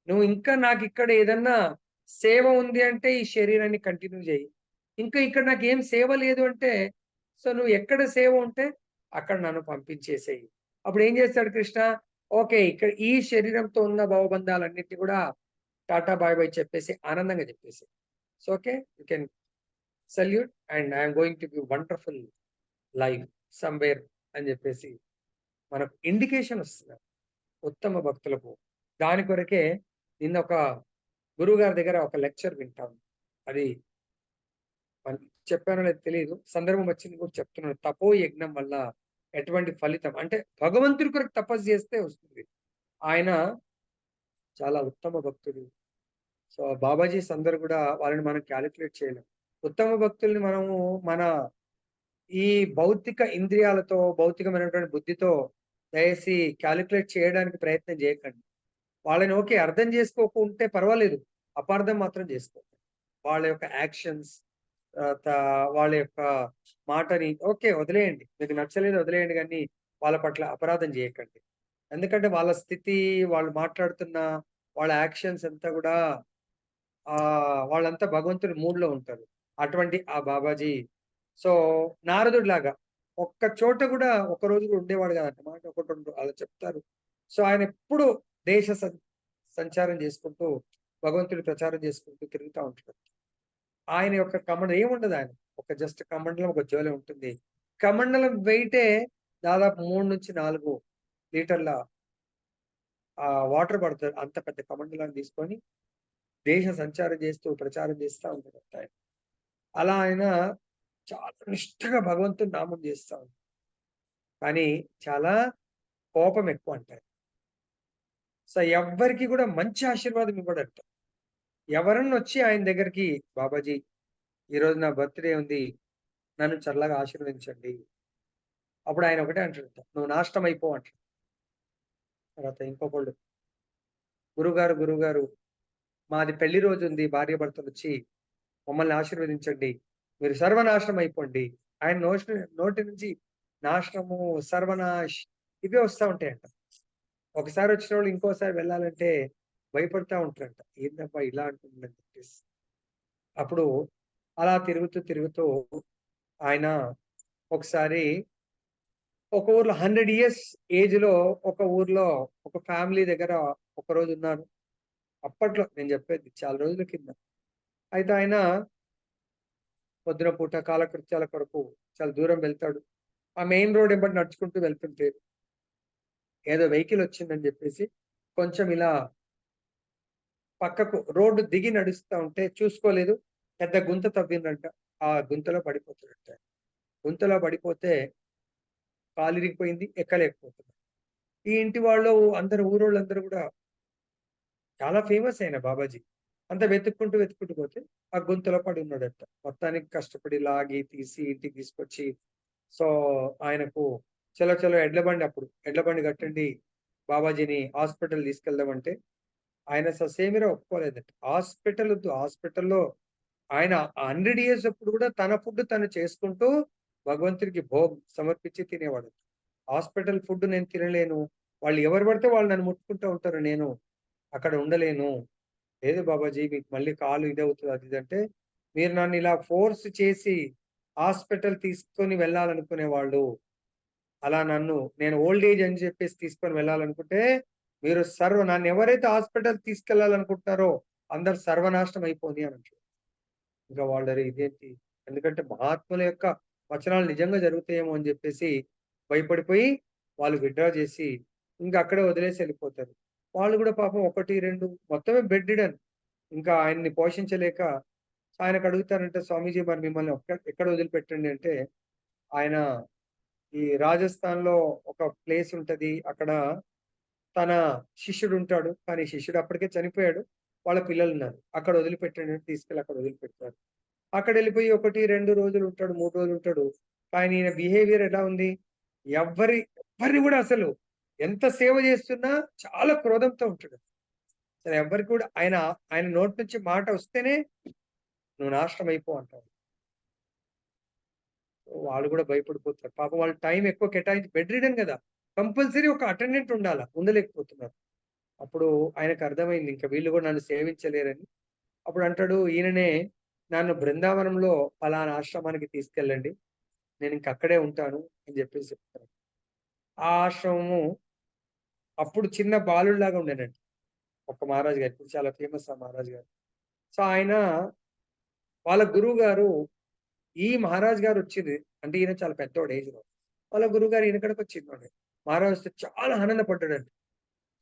నువ్వు ఇంకా నాకిక్కడ ఏదన్నా సేవ ఉంది అంటే ఈ శరీరాన్ని కంటిన్యూ చెయ్యి. ఇంకా ఇక్కడ నాకేం సేవ లేదు అంటే, సో నువ్వు ఎక్కడ సేవ ఉంటే అక్కడ నన్ను పంపించేసేయి. అప్పుడేం చేస్తాడు కృష్ణ? ఓకే. ఇక్కడ ఈ శరీరంతో ఉన్న భవబంధాలన్నిటిని కూడా టాటా బాయ్ బాయ్ చెప్పేసి ఆనందంగా చెప్పేసేయి. So okay. You can salute and I am going to give wonderful life somewhere అని చెప్పేసి మనకు ఇండికేషన్ వస్తుంది. ఉత్తమ భక్తులకు. దాని కొరకే నిన్న ఒక గురువుగారి దగ్గర ఒక లెక్చర్ వింటాను. అది మన్ చెప్పానో లేదో తెలీదు. సందర్భం వచ్చింది కూడా చెప్తున్నాను. తపో యజ్ఞం వల్ల ఎటువంటి ఫలితం అంటే భగవంతుడి కొరకు తపస్సు చేస్తే వస్తుంది. ఆయన చాలా ఉత్తమ భక్తుడు. సో, బాబాజీస్ అందరూ కూడా వాళ్ళని మనం కాలిక్యులేట్ చేయలేం. ఉత్తమ భక్తుల్ని మనము మన ఈ భౌతిక ఇంద్రియాలతో, భౌతికమైనటువంటి బుద్ధితో దయచేసి కాలిక్యులేట్ చేయడానికి ప్రయత్నం చేయకండి. వాళ్ళని ఓకే. అర్థం చేసుకోకుంటే పర్వాలేదు. అపార్థం మాత్రం చేసుకోకండి. వాళ్ళ యొక్క యాక్షన్స్ తర్వాత వాళ్ళ యొక్క మాటని ఓకే. వదిలేయండి. మీకు నచ్చలేదు వదిలేయండి గానీ, వాళ్ళ పట్ల అపరాధం చేయకండి. ఎందుకంటే వాళ్ళ స్థితి, వాళ్ళు మాట్లాడుతున్న వాళ్ళ యాక్షన్స్ అంతా గూడా వాళ్ళంతా భగవంతుడి మూడ్‌లో ఉంటారు. అటువంటి ఆ బాబాజీ సో, నారదుడిలాగా ఒక్క చోట గూడా ఒక్కరోజు గూడా ఉండేవాడు కాదట. మాట ఒకటి, 2 అలా చెప్తారు. సో, ఆయనెప్పుడు దేశ సంచారం చేసుకుంటూ, భగవంతుడి ప్రచారం చేసుకుంటూ తిరుగుతా ఉంటాడు. ఆయన యొక్క కమండలం ఏముండదు ఆయన. ఒక జస్ట్ కమండలం, ఒక జోలె ఉంటుంది. కమండలం వెయిటే దాదాపు 3-4 లీటర్ల వాటర్ పడతది. అంత పెద్ద కమండలాన్ని తీసుకొని దేశ సంచారం చేస్తూ, ప్రచారం చేస్తా ఉంటాడట ఆయన. అలా ఆయన చాలా నిష్టగా భగవంతుడి నామం చేస్తా ఉంటాడు. కానీ చాలా కోపం ఎక్కువంట. సో, ఎవ్వరికీ కూడా మంచి ఆశీర్వాదం ఇవ్వడంట. ఎవరన్నా వచ్చి ఆయన దగ్గరికి బాబాజీ ఈరోజు నా బర్త్‌డే ఉంది. నన్ను చల్లగా ఆశీర్వదించండి. అప్పుడు ఆయన ఒకటే అంటాడట. "నువ్వు నాశనం అయిపో" అంటాడు. తర్వాత ఇంకొకళ్ళు గురువుగారు మాది పెళ్లి రోజుంది. భార్యాభర్తలొచ్చి మమ్మల్ని ఆశీర్వదించండి. మీరు సర్వనాశనం అయిపోండి." ఆయన నోటి నుంచి నాశనము, సర్వనాశ్ ఇవే వస్తా ఉంటాయంట. ఒకసారి వచ్చిన వాళ్ళు ఇంకోసారి వెళ్ళాలంటే భయపడతా ఉంటారంట. ఏందబ్బా ఇలా అంటుందని చెప్పేసి. అప్పుడు అలా తిరుగుతూ, తిరుగుతూ ఆయన ఒకసారి ఒక ఊర్లో 100 ఇయర్స్ ఏజ్‌లో ఒక ఊర్లో ఒక ఫ్యామిలీ దగ్గర ఒకరోజు ఉన్నారు. అప్పట్లో నేను చెప్పేది చాలా రోజుల కింద. అయితే ఆయన పొద్దున పూట కాలకృత్యాల కొరకు చాలా దూరం వెళ్తాడు. ఆ మెయిన్ రోడ్ ఎంబడి నడుచుకుంటూ వెళ్తుంటే ఏదో వెహికల్ వచ్చిందని చెప్పేసి కొంచెం ఇలా పక్కకు రోడ్డు దిగి నడుస్తా ఉంటే చూసుకోలేదు. పెద్ద గుంత తవ్విందంట. ఆ గుంతలో పడిపోతాడంట. గుంతలో పడిపోతే కాలిరిగిపోయింది. ఎక్కలేకపోతున్నాడు. ఈ ఇంటి వాళ్ళు అందరూ ఊరోళ్ళందరూ గూడా చాలా ఫేమస్ ఆయన బాబాజీ. అంతా వెతుక్కుంటూ, వెతుక్కుంటూ పోతే ఆ గుంతలో పడి ఉన్నాడంట. మొత్తానికి కష్టపడి లాగి, తీసి ఇంటికి తీసుకొచ్చి సో, ఆయనకు చలో చలో ఎడ్ల బండి అప్పుడు. ఎడ్ల బండి కట్టండి బాబాజీని హాస్పిటల్ తీసుకెళ్దామంటే ఆయన ససేమిరా ఒప్పుకోలేదట. హాస్పిటల్ వద్దు. హాస్పిటల్‌లో ఆయన 100 ఇయర్స్ అప్పుడు గూడా తన ఫుడ్ తను చేసుకుంటూ భగవంతుడికి భోగ్ సమర్పించి తినేవాడు. హాస్పిటల్ ఫుడ్ నేను తినలేను. వాళ్ళు ఎవరు పడితే వాళ్ళు నన్ను ముట్టుకుంటూ ఉంటారు. నేను అక్కడ ఉండలేను. లేదు బాబాజీ మీకు మళ్ళీ కాలు ఇదవుతది అది ఇది అంటే, మీరు నన్ను ఇలా ఫోర్స్ చేసి హాస్పిటల్ తీసుకొని వెళ్ళాలనుకునేవాళ్ళు. అలా నన్ను నేను ఓల్డ్ ఏజ్ అని చెప్పేసి తీసుకొని వెళ్ళాలనుకుంటే, మీరు నన్నెవరైతే హాస్పిటల్ తీసుకెళ్ళాలనుకుంటున్నారో అందరూ సర్వనాశనం అయిపోని అనంటాడు. ఇంకా వాళ్ళు అరే ఇదేంటి? ఎందుకంటే మహాత్ముల యొక్క వచనాలు నిజంగా జరుగుతాయేమో అని జెప్పేసి భయపడిపోయి వాళ్ళు విత్‌డ్రా జేసి ఇంక అక్కడే వదిలేసి ఎళ్ళిపోతారు. వాళ్ళు గూడా పాపం 1, 2 మొత్తమే బెడ్ రిడెన్. ఇంకా ఆయన్ని పోషించలేక ఆయనకు అడుగుతారంట స్వామీజీ మరి మిమ్మల్ని ఎక్కడ వదిలిపెట్టండి అంటే, ఆయన ఈ రాజస్థాన్‌లో ఒక ప్లేస్ ఉంటది. అక్కడ తన శిష్యుడుంటాడు. కానీ శిష్యుడు అప్పటికే చనిపోయాడు. వాళ్ళ పిల్లలున్నారు. అక్కడ వదిలిపెట్టండి అంటే తీసుకెళ్ళి అక్కడ వదిలిపెడతారు. అక్కడెళ్ళిపోయి 1, 2 రోజులుంటాడు, 3 రోజులుంటాడు. కానీ ఈయన బిహేవియర్ ఎలా ఉంది? ఎవ్వరిని గూడా అసలు ఎంత సేవ జేస్తున్నా చాలా క్రోధంతో ఉంటాడు. అసలు ఎవ్వరికి కూడా ఆయన నోటి నుంచి మాట వస్తేనే నువ్వు నాశనం అయిపో అంటాడు. వాళ్ళు గూడా భయపడిపోతారు. పాపం వాళ్ళు టైం ఎక్కువ కేటాయించి బెడ్ రిడెన్ గదా! కంపల్సరీ ఒక అటెండెంట్ ఉండాల. ఉండలేకపోతున్నారు. అప్పుడు ఆయనకర్థమైంది ఇంక వీళ్ళు గూడా నన్ను సేవించలేరని. అప్పుడంటాడు ఈయననే నన్ను బృందావనంలో పలానా ఆశ్రమానికి తీసుకెళ్ళండి. నేనింక అక్కడే ఉంటాను అని జెప్పేసి చెప్తారు. ఆ ఆశ్రమము అప్పుడు చిన్న బాలుడిలాగా ఉండేనండి. ఒక మహారాజు గారు. ఇప్పుడు చాలా ఫేమస్ ఆ మహారాజు గారు. సో, ఆయన వాళ్ళ గురువుగారు ఈ మహారాజు గారొచ్చింది అంటే ఈయన చాలా పెద్దోడు ఏజ్‌లో. వాళ్ళ గురువుగారు ఈయన కాడికొచ్చి చిన్నోడే. మహారాజు వస్తే చాలా ఆనందపడ్డాడంట.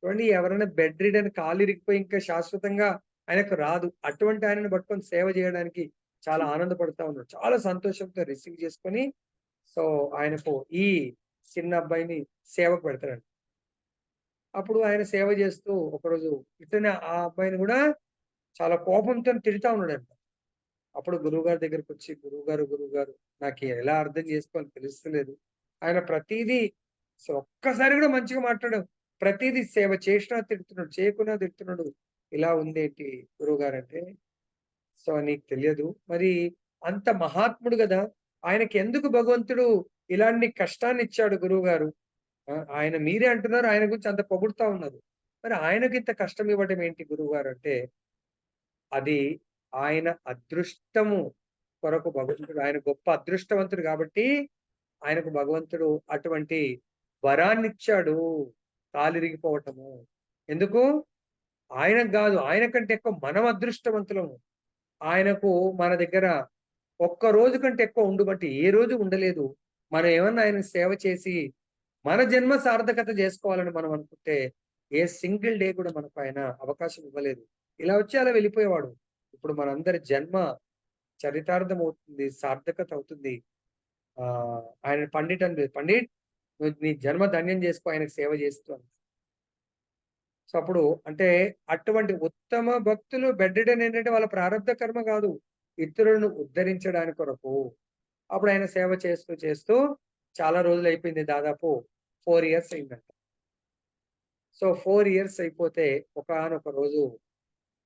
చూడండి ఎవరైనా బెడ్ రిడెన్ కాలిరిగిపోయి ఇంకా శాశ్వతంగా ఆయనకు రాదు. అటువంటి ఆయనను పట్టుకొని సేవ చేయడానికి చాలా ఆనందపడతా ఉన్నాడు. చాలా సంతోషంతో రిసీవ్ చేసుకొని సో, ఆయనకు ఈ చిన్న అబ్బాయిని సేవకు పెడతాడంట. అప్పుడు ఆయన సేవ చేస్తూ ఒకరోజు ఇట్లనే ఆ అబ్బాయిని గూడా చాలా కోపంతోని తిడతా ఉన్నాడంట. అప్పుడు గురువుగారి దగ్గరకొచ్చి గురువుగారు నాకు ఎలా అర్థం చేసుకోవాలో తెలుస్తలేదు. ఆయన ప్రతీదీ ఒక్కసారి గూడా మంచిగా మాట్లాడవు. ప్రతీదీ సేవ చేసినా తిడుతున్నాడు, చేయకున్నా తిడుతున్నాడు. ఇలా ఉందేంటి గురువుగారంటే, సో నీకు తెలియదు. మరి అంత మహాత్ముడు గదా! ఆయనకెందుకు భగవంతుడు ఇలాంటి కష్టాన్నిచ్చాడు గురువుగారు. ఆ! మీరే అంటున్నారు ఆయన గురించి అంత పొగుడుతా ఉన్నారు. మరి ఆయనకింత కష్టం ఇవ్వడం ఏంటి గురువుగారంటే, అది ఆయన అదృష్టము కొరకు భగవంతుడు ఆయన గొప్ప అదృష్టవంతుడు గాబట్టి, ఆయనకు భగవంతుడు అటువంటి వరాన్నిచ్చాడు. కాలిరిగిపోవటము. ఎందుకు? ఆయనకు గాదు. ఆయన కంటే ఎక్కువ మనం అదృష్టవంతులము. ఆయనకు మన దగ్గర ఒక్క రోజు కంటే ఎక్కువ ఉండబట్టి ఏ రోజు ఉండలేదు. మనం ఏమన్నా ఆయనకి సేవ చేసి, మన జన్మ సార్థకత జేసుకోవాలని మనం అనుకుంటే, ఏ సింగిల్ డే కూడా మనకు ఆయన అవకాశం ఇవ్వలేదు. ఇలా వచ్చి అలా వెళ్ళిపోయేవాడు. ఇప్పుడు మనందరి జన్మ చరితార్థం అవుతుంది. సార్థకత అవుతుంది. ఆయన పండిట్ అని పండిట్ నువ్వు నీ జన్మ ధన్యం జేసుకో ఆయనకు సేవ చేస్తూ అని. సో, అప్పుడు అంటే అటువంటి ఉత్తమ భక్తులు బెడ్ రిడెన్ ఏంటంటే వాళ్ళ ప్రారబ్ధ కర్మ గాదు. ఇతరులను ఉద్ధరించడానికి కొరకు. అప్పుడు ఆయన సేవ చేస్తూ, చేస్తూ చాలా రోజులయిపోయింది. దాదాపు 4 ఇయర్స్ అయిందంట. సో, 4 ఇయర్స్ అయిపోతే ఒకానొక రోజు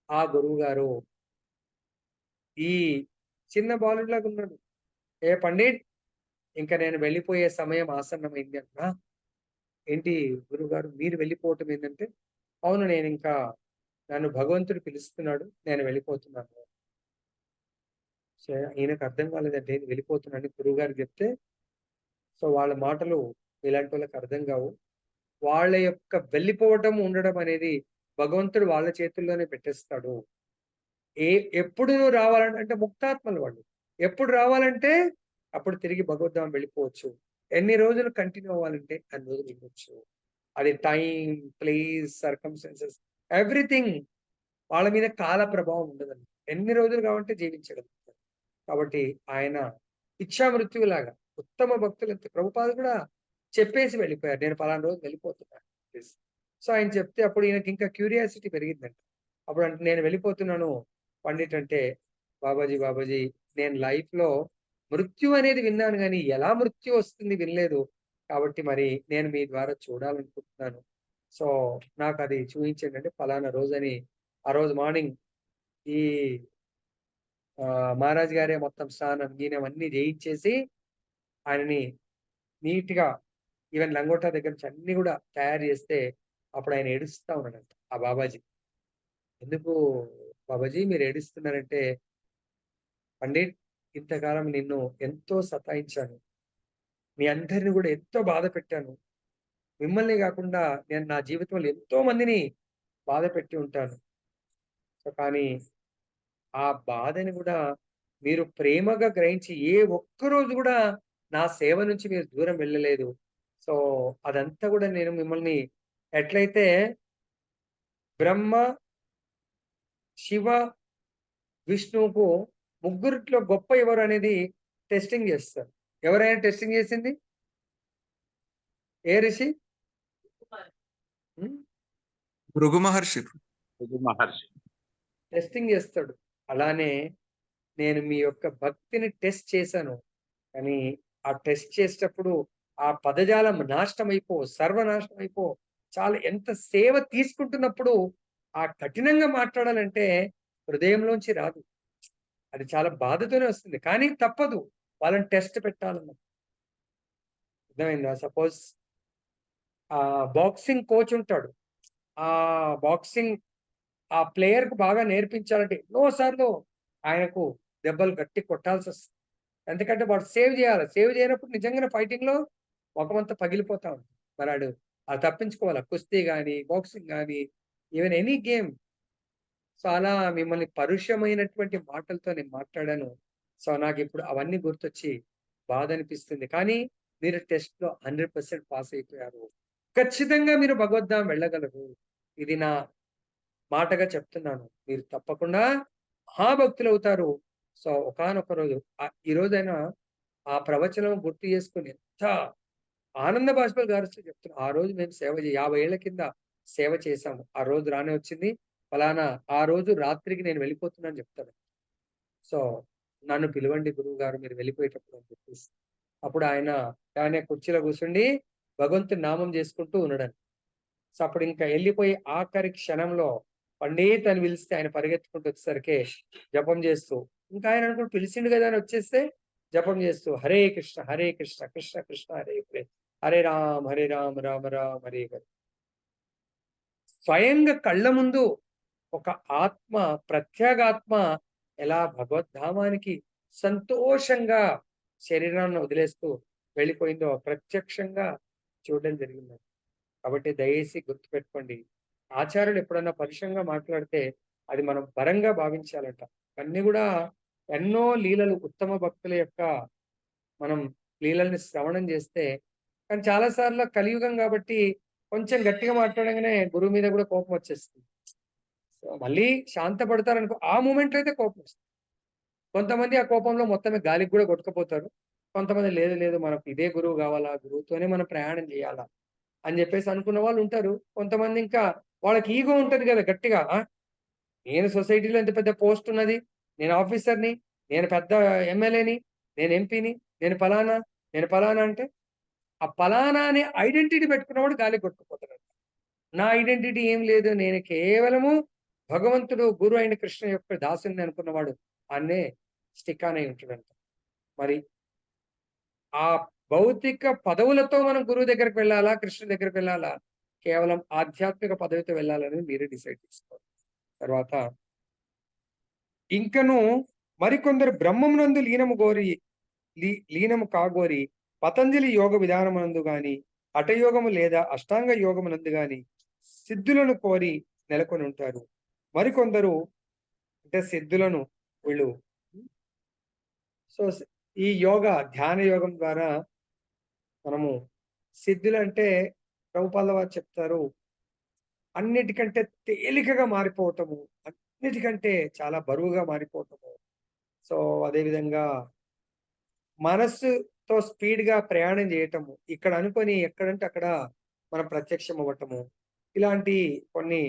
ఆ గురువుగారు ఈ చిన్న బాలుడిలాగున్నాడు. "ఏ పండిట్ ఇంక నేను వెళ్ళిపోయే సమయం ఆసన్నమైంది" అన్నా. ఏంటి గురువుగారు మీరు వెళ్ళిపోవటం ఏంటంటే, అవును నేనింకా నన్ను భగవంతుడు పిలుస్తున్నాడు. నేను వెళ్ళిపోతున్నాను. సో, ఈయనకు అర్థం కాలేదండి. నేను వెళ్ళిపోతున్నానని గురువుగారికి చెప్తే, సో, వాళ్ళ మాటలు ఇలాంటోళ్ళకి అర్థం కావు. వాళ్ళ యొక్క వెళ్ళిపోవటం, ఉండడం అనేది భగవంతుడు వాళ్ళ చేతుల్లోనే పెట్టేస్తాడు. ఏ ఎప్పుడు నువ్వు రావాలంటే అంటే ముక్తాత్మలు వాళ్ళు. ఎప్పుడు రావాలంటే అప్పుడు తిరిగి భగవద్ధాం వెళ్ళిపోవచ్చు. ఎన్ని రోజులు కంటిన్యూ అవ్వాలంటే అన్ని రోజులు ఉండొచ్చు. అది టైమ్, ప్లేస్, సర్కమ్‌స్టాన్సెస్ ఎవ్రీథింగ్ వాళ్ళ మీద కాల ప్రభావం ఉండదండి. ఎన్ని రోజులు కావాలంటే జీవించగలుగుతారు. కాబట్టి ఆయన ఇచ్ఛామృత్యువులాగా ఉత్తమ భక్తులంతే. ప్రభుపాదులు కూడా చెప్పేసి వెళ్ళిపోయారు. నేను పలానా రోజు వెళ్ళిపోతున్నాను. చెప్పేసి. సో, ఆయన చెప్తే అప్పుడు ఈయనకి ఇంకా క్యూరియాసిటీ పెరిగిందంట. అప్పుడు అంటే నేను వెళ్ళిపోతున్నాను పండిట్ అంటే, బాబాజీ, బాబాజీ నేను లైఫ్‌లో మృత్యు అనేది విన్నాను గానీ, ఎలా మృత్యు వస్తుంది వినలేదు. కాబట్టి మరి నేను మీ ద్వారా చూడాలనుకుంటున్నాను. సో, నాకది చూయించండి అంటే పలానా రోజని ఆ రోజు మార్నింగ్ ఈ మహారాజ్ గారే మొత్తం స్నానం, గీనం అన్నీ జేయించేసి ఆయనని నీట్‌గా ఈవెన్ లంగోటా దగ్గర నుంచి అన్నీ గూడా తయారు జేస్తే అప్పుడు ఆయన ఏడుస్తా ఉన్నాడంట ఆ బాబాజీ. ఎందుకు బాబాజీ మీరు ఏడుస్తున్నారంటే, పండిట్ ఇంతకాలం నిన్ను ఎంతో సతాయించాను. మీ అందరిని గూడా ఎంతో బాధ పెట్టాను. మిమ్మల్నే గాకుండా నేను నా జీవితంలో ఎంతో మందిని బాధ పెట్టి ఉంటాను. సో, కానీ ఆ బాధని గూడా మీరు ప్రేమగా గ్రహించి ఏ ఒక్కరోజు గూడా నా సేవ నుంచి మీరు దూరం వెళ్ళలేదు. సో, అదంతా గూడా నేను మిమ్మల్ని ఎట్లయితే బ్రహ్మ, శివ, విష్ణువుకు ముగ్గురిట్లో గొప్ప ఎవరు అనేది టెస్టింగ్ జేస్తారు. ఎవరైనా టెస్టింగ్ జేసింది? ఏ ఋషి? హ్మ్. భృగు మహర్షి. భృగు మహర్షి. టెస్టింగ్ జేస్తాడు. అలానే నేను మీ యొక్క భక్తిని టెస్ట్ చేశాను. కానీ ఆ టెస్ట్ చేసేటప్పుడు ఆ పదజాలం నాశనమైపో, సర్వనాశనమైపో, చాలా ఎంత సేవ తీసుకుంటున్నప్పుడు ఆ కఠినంగా మాట్లాడాలంటే హృదయంలోంచి రాదు. అది చాలా బాధతోనే వస్తుంది. కానీ తప్పదు. వాళ్ళని టెస్ట్ పెట్టాలన్నప్పుడు. అర్థమైందా? సపోజ్ బాక్సింగ్ కోచ్ ఉంటాడు. ఆ బాక్సింగ్ ఆ ప్లేయర్‌కి బాగా నేర్పించాలంటే ఎన్నో సార్లు ఆయనకు దెబ్బలు గట్టి కొట్టాల్సొస్తది. ఎందుకంటే వాడు సేవ్ జేయాలి. సేవ్ చేయనప్పుడు నిజంగానే ఫైటింగ్‌లో మొఖమంతా పగిలిపోతా ఉంటది. మరాడు అది తప్పించుకోవాలా. కుస్తీ గాని, బాక్సింగ్ గాని, ఈవెన్ ఎనీ గేమ్. సో, అలా మిమ్మల్ని పరుషమైనటువంటి మాటలతో నేను మాట్లాడాను. సో, నాకిప్పుడు అవన్నీ గుర్తొచ్చి బాధనిపిస్తుంది. కానీ మీరు టెస్ట్‌లో 100% పాస్ అయిపోయారు. ఖచ్చితంగా మీరు భగవద్ధాం వెళ్ళగలరు. ఇది నా మాటగా చెప్తున్నాను. మీరు తప్పకుండా మహాభక్తులవుతారు. సో, ఒకానొక రోజు ఈ రోజైనా ఆ ప్రవచనం గుర్తు చేసుకొని ఎంత ఆనంద బాష్పాలు గారుస్తూ చెప్తున్నా. ఆ రోజు మేము 50 ఏళ్ల కింద సేవ చేశాము. ఆ రోజు రానే వచ్చింది. ఫలానా ఆ రోజు రాత్రికి నేను వెళ్ళిపోతున్నానని చెప్తాడు. సో, నన్ను పిలవండి గురువుగారు మీరు వెళ్ళిపోయేటప్పుడు అని చెప్పేసి. అప్పుడు ఆయన కుర్చీలో కూర్చుండి భగవంతుని నామం చేసుకుంటూ ఉన్నాడంట. సో, అప్పుడింక ఎళ్ళిపోయి ఆఖరి క్షణంలో పండిత్ అని పిలిస్తే ఆయన పరిగెత్తుకుంటూ వచ్చేసరికి జపం చేస్తూ, ఇంకా ఆయన అనుకుంటూ పిలిచిండు కదా అని వచ్చేస్తే జపం చేస్తూ హరే కృష్ణ, కృష్ణ కృష్ణ హరే హరే, హరే రామ్, రామ రామ హరే హరే. స్వయంగా కళ్ళ ముందు ఒక ఆత్మ, ప్రత్యేగాత్మ ఎలా భగవద్ధామానికి సంతోషంగా శరీరాన్ని వదిలేస్తూ వెళ్ళిపోయిందో ప్రత్యక్షంగా చూడడం జరిగిందండి. కాబట్టి దయచేసి గుర్తుపెట్టుకోండి. ఆచార్యులు ఎప్పుడన్నా పరుషంగా మాట్లాడితే అది మనం వరంగా భావించాలట. అన్నీ గూడా ఎన్నో లీలలు ఉత్తమ భక్తుల యొక్క మనం లీలల్ని శ్రవణం చేస్తే కానీ చాలా సార్లు కలియుగం కాబట్టి కొంచెం గట్టిగా మాట్లాడంగానే గురువు మీద గూడా కోపం వచ్చేస్తుంది. సో, మళ్ళీ శాంతపడతారనుకో ఆ మూమెంట్‌లో అయితే కోపమొస్తుంది. కొంతమంది ఆ కోపంలో మొత్తమే గాలికి గూడా కొట్టుకుపోతారు. కొంతమంది లేదు లేదు మనకు ఇదే గురువు గావాలా, గురువుతోనే మనం ప్రయాణం జేయాలా అని జెప్పేసి అనుకున్న వాళ్ళుంటారు. కొంతమంది ఇంకా వాళ్ళకి ఈగో ఉంటది గదా! గట్టిగా నేను సొసైటీలో ఇంత పెద్ద పోస్ట్ ఉన్నది. నేను ఆఫీసర్‌ని, నేను పెద్ద ఎమ్మెల్యేని, నేను ఎంపీని, నేను పలానా, నేను పలానా అంటే ఆ పలానా అనే ఐడెంటిటీ పెట్టుకున్నవాడు గాలికి కొట్టుకుపోతాడు. నా ఐడెంటిటీ ఏం లేదు. నేను కేవలము భగవంతుడు, గురు అయిన కృష్ణ యొక్క దాసుడిని అనుకున్నవాడు ఆడనే స్టిక్ ఆన్ అయి ఉంటాడంట. మరి ఆ భౌతిక పదవులతో మనం గురువు దగ్గరికి వెళ్ళాలా, కృష్ణుడి దగ్గరికి వెళ్ళాలా, కేవలం ఆధ్యాత్మిక పదవితో వెళ్ళాలని మీరే డిసైడ్ చేసుకోవాలి. తర్వాత ఇంకను మరికొందరు బ్రహ్మమునందు లీనము కాగోరి పతంజలి యోగ విధానమునందు గాని, హఠయోగము లేదా అష్టాంగ యోగమునందు గాని సిద్ధులను కోరి నెలకొని ఉంటారు. మరికొందరు అంటే సిద్ధులను వీళ్ళు సో ఈ ధ్యాన యోగం ద్వారా మనము సిద్ధులు అంటే ప్రభుపాద వారు చెప్తారు, అన్నిటికంటే తేలికగా మారిపోవటము, అన్నిటికంటే చాలా బరువుగా మారిపోవటము. సో అదేవిధంగా మనస్సుతో స్పీడ్ గా ప్రయాణం చేయటము, ఇక్కడ అనుకొని ఎక్కడంటే అక్కడ మనం ప్రత్యక్షం అవ్వటము, ఇలాంటి కొన్ని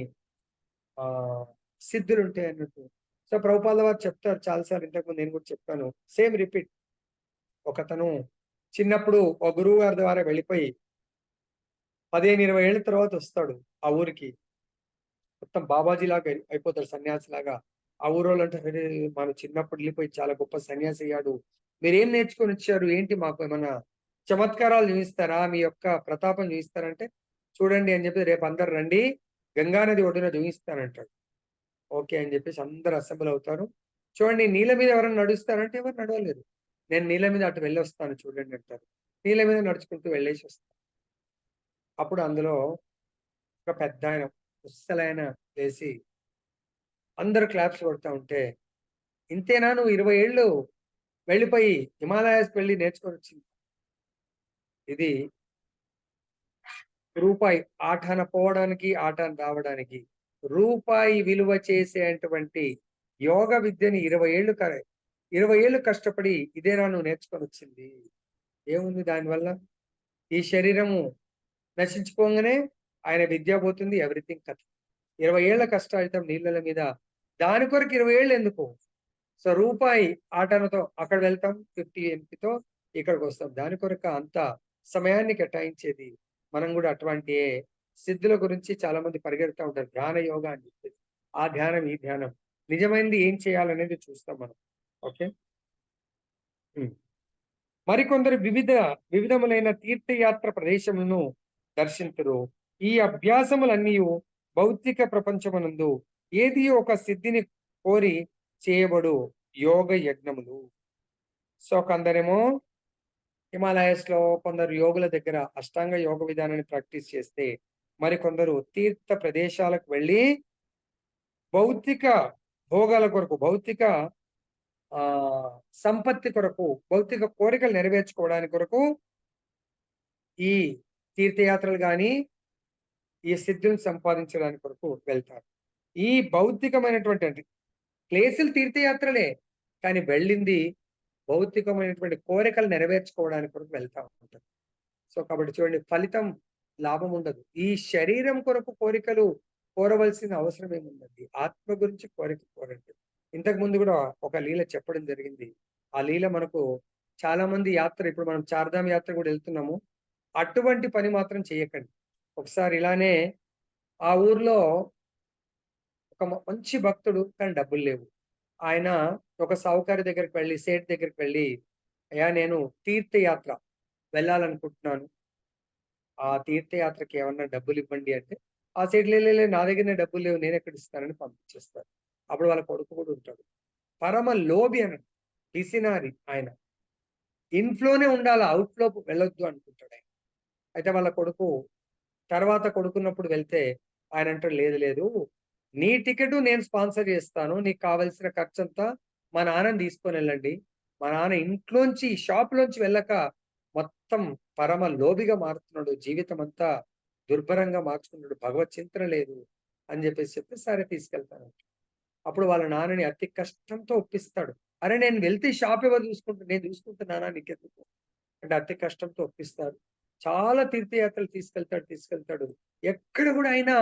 ఆ సిద్ధులు ఉంటాయి అన్నట్టు. సో ప్రభుపాద వారు చెప్తారు చాలాసార్లు, ఇంతకుముందు నేను కూడా చెప్పాను, సేమ్ రిపీట్. ఒకతను చిన్నప్పుడు ఒక గురువు గారి ద్వారా వెళ్ళిపోయి 15-20 ఏళ్ళ తర్వాత వస్తాడు ఆ ఊరికి, మొత్తం బాబాజీ లాగా అయిపోతాడు, సన్యాసి లాగా. ఆ ఊరోళ్ళు అంటే, "అరే, మన చిన్నప్పుడు వెళ్ళిపోయి చాలా గొప్ప సన్యాసి అయ్యాడు, మీరేం నేర్చుకొని వచ్చారు, ఏంటి మాకు ఏమన్నా చమత్కారాలు చూపిస్తారా, మీ యొక్క ప్రతాపం చూపిస్తారంటే, చూడండి అని చెప్పి రేపు అందరు రండి, గంగానది ఒడ్డున చూపిస్తానంటాడు. ఓకే అని చెప్పేసి అందరు అసెంబ్ల్ అవుతారు. చూడండి నీళ్ళ మీద ఎవరైనా నడుస్తారంటే ఎవరు నడవలేరు, నేను నీళ్ళ మీద అటు వెళ్ళి వస్తాను చూడండి అంటారు. నీళ్ళ మీద నడుచుకుంటూ వెళ్ళేసి వస్తాను. అప్పుడు అందులో ఒక పెద్ద ఆయన ముసలాయన లేచి అందరు క్లాప్స్ కొడతా ఉంటే, ఇంతేనా నువ్వు 20 ఏళ్ళు వెళ్ళిపోయి హిమాలయాస్కి వెళ్ళి నేర్చుకొని వచ్చింది, ఇది రూపాయి ఆటాన పోవడానికి ఆటాన రావడానికి రూపాయి విలువ చేసేటువంటి యోగ విద్యని 20 ఏళ్ళు కష్టపడి ఇదేనా నువ్వు నేర్చుకొని వచ్చింది, ఏముంది దానివల్ల, ఈ శరీరము నశించుకోగానే ఆయన విద్య పోతుంది, ఎవ్రీథింగ్ కథ. 20 ఏళ్ల కష్టాయితం నీళ్ళ మీద, దాని కొరకు 20 ఏళ్ళు ఎందుకు? సో రూపాయి ఆటనతో అక్కడ వెళ్తాం, 50 ఎంపీతో ఇక్కడికి వస్తాం, దాని కొరకు అంత సమయాన్ని కేటాయించేది. మనం కూడా అటువంటి సిద్ధుల గురించి చాలా మంది పరిగెడుతూ ఉంటారు, ధ్యాన యోగా అని చెప్పేసి. ఆ ధ్యానం ఈ ధ్యానం నిజమైనది ఏం చేయాలనేది చూస్తాం మనం. ఓకే. మరికొందరు వివిధములైన తీర్థయాత్ర ప్రదేశములను దర్శింతురు. ఈ అభ్యాసములన్నీ భౌతిక ప్రపంచమునందు ఏది ఒక సిద్ధిని కోరి చేయబడు యోగ యజ్ఞములు. సో కొందరేమో హిమాలయస్ లో, కొందరు యోగుల దగ్గర అష్టాంగ యోగ విధానాన్ని ప్రాక్టీస్ చేస్తే, మరికొందరు తీర్థ ప్రదేశాలకు వెళ్ళి భౌతిక భోగాల కొరకు, భౌతిక సంపత్తి కొరకు, భౌతిక కోరికలు నెరవేర్చుకోవడానికి కొరకు ఈ తీర్థయాత్రలు కానీ ఈ సిద్ధులను సంపాదించడానికి కొరకు వెళ్తారు. ఈ భౌతికమైనటువంటి ప్లేసులు తీర్థయాత్రలే, కానీ వెళ్ళింది భౌతికమైనటువంటి కోరికలు నెరవేర్చుకోవడానికి కొరకు వెళ్తా ఉంటారు. సో కాబట్టి చూడండి, ఫలితం లాభం ఉండదు. ఈ శరీరం కొరకు కోరికలు కోరవలసిన అవసరం ఏముందండి, ఆత్మ గురించి కోరండి. ఇంతకు ముందు కూడా ఒక లీల చెప్పడం జరిగింది. ఆ లీల మనకు చాలా మంది యాత్ర, ఇప్పుడు మనం చార్ధామ్ యాత్ర కూడా వెళ్తున్నాము, అటువంటి పని మాత్రం చేయకండి. ఒకసారి ఇలానే ఆ ఊర్లో ఒక మంచి భక్తుడు, కానీ డబ్బులు లేవు. ఆయన ఒక సావుకారి దగ్గరికి వెళ్ళి, సేట్ దగ్గరికి వెళ్ళి, అయ్యా నేను తీర్థయాత్ర వెళ్ళాలనుకుంటున్నాను, ఆ తీర్థయాత్రకి ఏమన్నా డబ్బులు ఇవ్వండి అంటే, ఆ సేట్ లే నా దగ్గరనే డబ్బులు లేవు, నేను ఎక్కడ ఇస్తానని పంపించేస్తారు. అప్పుడు వాళ్ళ కొడుకు కూడా ఉంటాడు, పరమ లోభి అనండి, పిసినారి ఆయన, ఇన్ఫ్లోనే ఉండాలి, అవుట్లో వెళ్ళొద్దు అనుకుంటాడు ఆయన. అయితే వాళ్ళ కొడుకు తర్వాత కొడుకున్నప్పుడు వెళ్తే ఆయన అంటాడు, లేదు లేదు, నీ టికెట్ నేను స్పాన్సర్ చేస్తాను, నీకు కావలసిన ఖర్చు అంతా మా నాన్నని తీసుకొని వెళ్ళండి. మా నాన్న ఇంట్లోంచి షాప్లోంచి వెళ్ళక మొత్తం పరమ లోబిగా మారుతున్నాడు, జీవితం అంతా దుర్భరంగా మార్చుకున్నాడు, భగవత్ చింతన లేదు అని చెప్పేసి చెప్తే, సరే తీసుకెళ్తాను. అప్పుడు వాళ్ళ నాన్నని అతి కష్టంతో ఒప్పిస్తాడు. అరే నేను వెళ్తే షాప్ ఎవరు నేను చూసుకుంటున్నానా, నీకెందుకు అంటే అతి కష్టంతో ఒప్పిస్తాడు. చాలా తీర్థయాత్రలు తీసుకెళ్తాడు. ఎక్కడ కూడా అయినా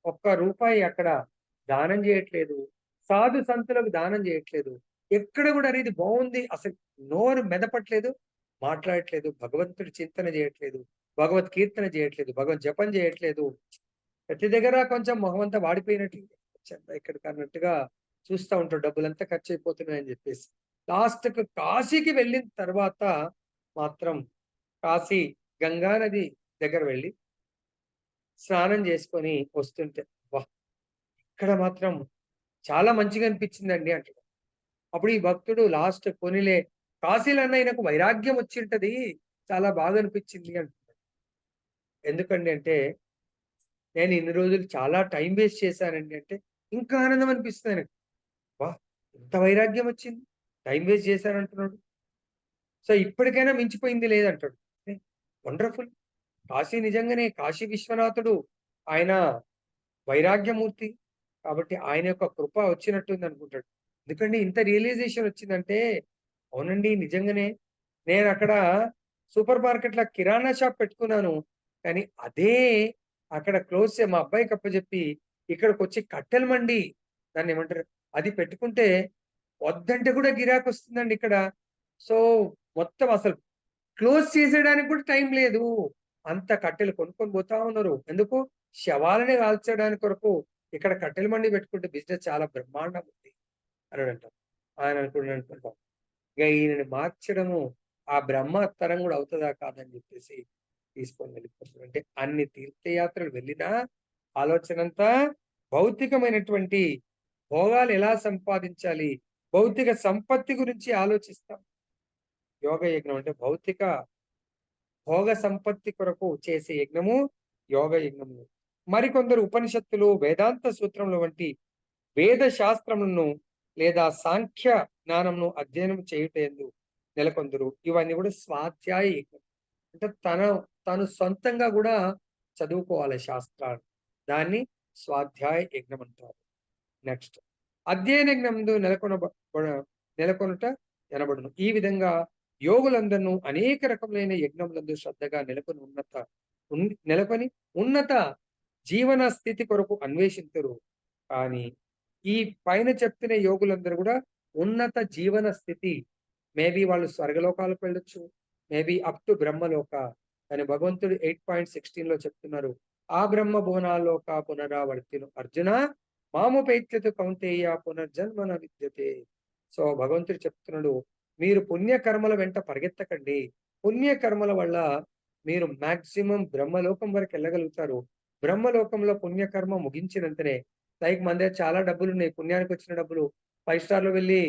ఒక్క రూపాయి అక్కడ దానం చేయట్లేదు, సాధు సంతులకు దానం చేయట్లేదు, ఎక్కడ కూడా అనేది బాగుంది అసలు నోరు మెదపట్లేదు, మాట్లాడట్లేదు, భగవంతుడి చింతన చేయట్లేదు, భగవత్ కీర్తన చేయట్లేదు, భగవత్ జపం చేయట్లేదు. ప్రతి దగ్గర కొంచెం మొహం అంతా వాడిపోయినట్టు ఇక్కడికి అన్నట్టుగా చూస్తూ ఉంటాడు, డబ్బులంతా ఖర్చు అయిపోతున్నాయని చెప్పేసి. లాస్ట్ కు కాశీకి వెళ్ళిన తర్వాత మాత్రం కాశీ గంగా నది దగ్గర వెళ్ళి స్నానం చేసుకొని వస్తుంటే వా ఇక్కడ మాత్రం చాలా మంచిగా అనిపించిందండి అంటాడు. అప్పుడు ఈ భక్తుడు లాస్ట్ పోనీలే కాశీలో అన్న ఈయనకు వైరాగ్యం వచ్చి ఉంటది, చాలా బాగా అనిపించింది అంటున్నాడు. ఎందుకండి అంటే నేను ఇన్ని రోజులు చాలా టైం వేస్ట్ చేశానండి అంటే ఇంకా ఆనందం అనిపిస్తుంది ఆయనకు. వా ఎంత వైరాగ్యం వచ్చింది, టైం వేస్ట్ చేశానంటున్నాడు. సో ఇప్పటికైనా మించిపోయింది లేదంటాడు. వండర్ఫుల్. కాశీ నిజంగానే కాశీ విశ్వనాథుడు ఆయన వైరాగ్యమూర్తి. కాబట్టి ఆయన యొక్క కృప వచ్చినట్టుంది అనుకుంటాడు. ఎందుకంటే ఇంత రియలైజేషన్ వచ్చిందంటే అవునండి నిజంగానే నేను అక్కడ సూపర్ మార్కెట్‌లో కిరాణా షాప్ పెట్టుకున్నాను. కానీ అదే అక్కడ క్లోజ్ మా అబ్బాయికి అప్పజెప్పి ఇక్కడికొచ్చి కట్టెల మండి దాన్నేమంటారు? అది పెట్టుకుంటే వద్దంటే కూడా గిరాకొస్తుందండి ఇక్కడ. సో మొత్తం అసలు క్లోజ్ చేసేయడానికి కూడా టైం లేదు. అంత కట్టెలు కొనుక్కొని పోతా ఉన్నారు. ఎందుకు? శవాలని కాల్చడానికి కొరకు ఇక్కడ కట్టెల మండి పెట్టుకుంటే బిజినెస్ చాలా బ్రహ్మాండంగా ఉంది అనడంటారు. ఆయన అనుకున్నాడు ఇక ఈయనని మార్చడము ఆ బ్రహ్మ తరం కూడా అవుతదా కాదని చెప్పేసి తీసుకొని వెళ్ళిపోతున్నారు. అంటే అన్ని తీర్థయాత్రలు వెళ్ళినా ఆలోచనంతా భౌతికమైనటువంటి భోగాలు ఎలా సంపాదించాలి, భౌతిక సంపత్తి గురించి ఆలోచిస్తాం. యోగ యజ్ఞం అంటే భౌతిక భోగ సంపత్తి కొరకు చేసే యజ్ఞము యోగ యజ్ఞము. మరికొందరు ఉపనిషత్తులు, వేదాంత సూత్రములు వంటి వేద శాస్త్రములను లేదా సాంఖ్య జ్ఞానంను అధ్యయనం చేయుటయందు నెలకొందరు. ఇవన్నీ కూడా స్వాధ్యాయ యజ్ఞం. అంటే తను సొంతంగా కూడా చదువుకోవాలి శాస్త్రాలు. దాన్ని స్వాధ్యాయ యజ్ఞం అంటారు. నెక్స్ట్ అధ్యయన యజ్ఞందు నెలకొనుట ఎనబడును. ఈ విధంగా యోగులందరూ అనేక రకములైన యజ్ఞములందు శ్రద్ధగా నెలకొని ఉన్నత జీవన స్థితి కొరకు అన్వేషించరు. కానీ ఈ పైన చెప్పిన యోగులందరూ కూడా ఉన్నత జీవన స్థితి, మేబీ వాళ్ళు స్వర్గలోకాలకు వెళ్ళొచ్చు, మేబీ అప్ టు బ్రహ్మలోక. కానీ భగవంతుడు 8.16 చెప్తున్నారు, ఆ బ్రహ్మ భువనాల్లోక పునరావర్తిను అర్జున మాముపైత్యతు కౌంతేయ పునర్జన్మన విద్యతే. సో భగవంతుడు చెప్తున్నాడు, మీరు పుణ్యకర్మల వెంట పరిగెత్తకండి. పుణ్యకర్మల వల్ల మీరు మాక్సిమం బ్రహ్మలోకం వరకు వెళ్ళగలుగుతారు. బ్రహ్మలోకంలో పుణ్యకర్మ ముగించినంతనే లైక్ మన దగ్గర చాలా డబ్బులు ఉన్నాయి, పుణ్యానికి వచ్చిన డబ్బులు 5 స్టార్‌లో వెళ్ళి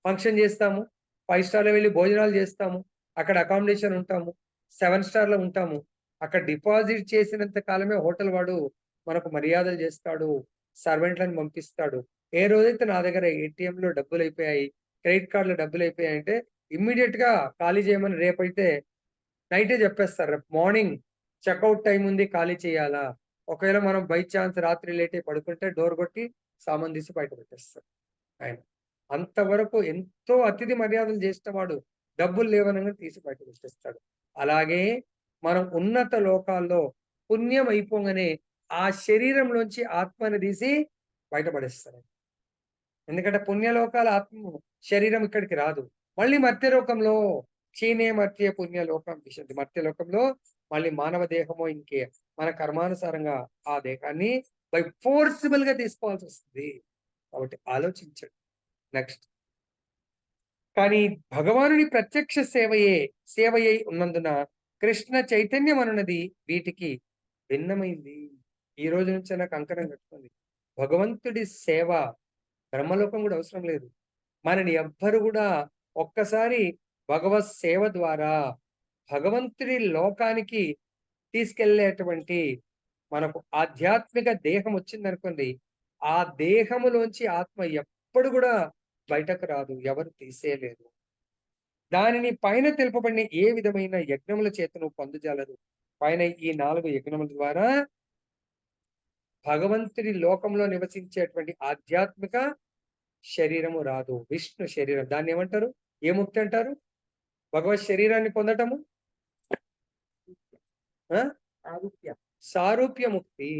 ఫంక్షన్ చేస్తాము, 5 స్టార్‌లో వెళ్ళి భోజనాలు చేస్తాము, అక్కడ అకామిడేషన్ ఉంటాము, 7 స్టార్‌లో ఉంటాము. అక్కడ డిపాజిట్ చేసినంత కాలమే హోటల్ వాడు మనకు మర్యాదలు చేస్తాడు, సర్వెంట్లను పంపిస్తాడు. ఏ రోజైతే నా దగ్గర ఏటీఎంలో డబ్బులు అయిపోయాయి, క్రెడిట్ కార్డులో డబ్బులు అయిపోయాయి అంటే ఇమ్మీడియట్ గా ఖాళీ చేయమని రేపైతే నైటే చెప్పేస్తారు. రేపు మార్నింగ్ చెక్‌ఔట్ టైం ఉంది, ఖాళీ చేయాలా? ఒకవేళ మనం బై చాన్స్ రాత్రి లేట్ అయి పడుకుంటే డోర్ కొట్టి సామాను తీసి బయట పెట్టేస్తారు ఆయన. అంతవరకు ఎంతో అతిథి మర్యాదలు చేసిన వాడు డబ్బులు లేవనంగానే తీసి బయట పెట్టేస్తాడు. అలాగే మనం ఉన్నత లోకాల్లో పుణ్యం అయిపోగానే ఆ శరీరంలోంచి ఆత్మని తీసి బయటపడేస్తారు. ఎందుకంటే పుణ్యలోకాల ఆత్మ శరీరం ఇక్కడికి రాదు. మళ్ళీ మర్త్యలోకంలో క్షీణే మర్త్య పుణ్యలోకం విశంతి. మర్త్యలోకంలో మళ్ళీ మానవ దేహమో ఇంకే మన కర్మానుసారంగా ఆ దేహాన్ని బై ఫోర్సిబుల్ గా తీసుకోవాల్సి వస్తుంది. కాబట్టి ఆలోచించండి. నెక్స్ట్ కానీ భగవానుని ప్రత్యక్ష సేవయై ఉన్నందున కృష్ణ చైతన్యం అనున్నది వీటికి భిన్నమైంది. ఈ రోజు నుంచి నాకు కంకణం కట్టుకుంది, భగవంతుడి సేవ బ్రహ్మలోకం కూడా అవసరం లేదు. మనని ఎవ్వరు కూడా ఒక్కసారి భగవత్ సేవ ద్వారా భగవంతుడి లోకానికి తీసుకెళ్లేటువంటి మనకు ఆధ్యాత్మిక దేహం వచ్చిందనుకోండి, ఆ దేహములోంచి ఆత్మ ఎప్పుడు కూడా బయటకు రాదు, ఎవరు తీసేయలేరు. దానిని పైన తెలుపబడిన ఏ విధమైన యజ్ఞముల చేతను పొందజాలరు. పైన ఈ 4 యజ్ఞముల ద్వారా భగవంతుడి లోకంలో నివసించేటువంటి ఆధ్యాత్మిక శరీరము రాదు, విష్ణు శరీరం. దాన్ని ఏమంటారు? ఏ ముక్తి అంటారు? భగవత్ శరీరాన్ని పొందటము సారూప్య ముక్తి.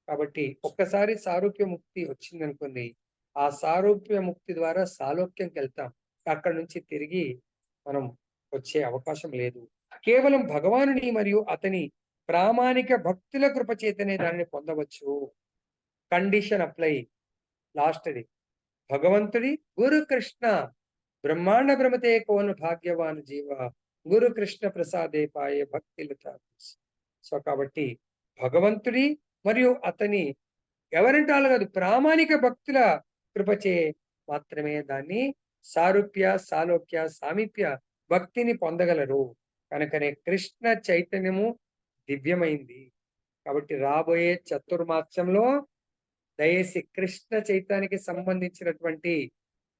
కాబట్టి ఒక్కసారి సారూప్య ముక్తి వచ్చిందనుకోండి, ఆ సారూప్య ముక్తి ద్వారా సాలోక్యంకి వెళ్తాం. అక్కడ నుంచి తిరిగి మనం వచ్చే అవకాశం లేదు. కేవలం భగవానుని మరియు అతని ప్రామాణిక భక్తుల కృప చేతనే దానిని పొందవచ్చు. Condition apply. లాస్ట్ది భగవంతుడి గురు కృష్ణ బ్రహ్మాండ భ్రమతే కోను భాగ్యవాన్ జీవ గురు కృష్ణ ప్రసాదే పాయే భక్తి సో కాబట్టి భగవంతుడి మరియు అతని ఎవరంటే వాళ్ళు కాదు, ప్రామాణిక భక్తుల కృపచే మాత్రమే దాన్ని సారూప్య, సాలోక్య, సామీప్య భక్తిని పొందగలరు. కనుకనే కృష్ణ చైతన్యము దివ్యమైంది. కాబట్టి రాబోయే చతుర్మాస్యంలో దయచేసి కృష్ణ చైతన్యానికి సంబంధించినటువంటి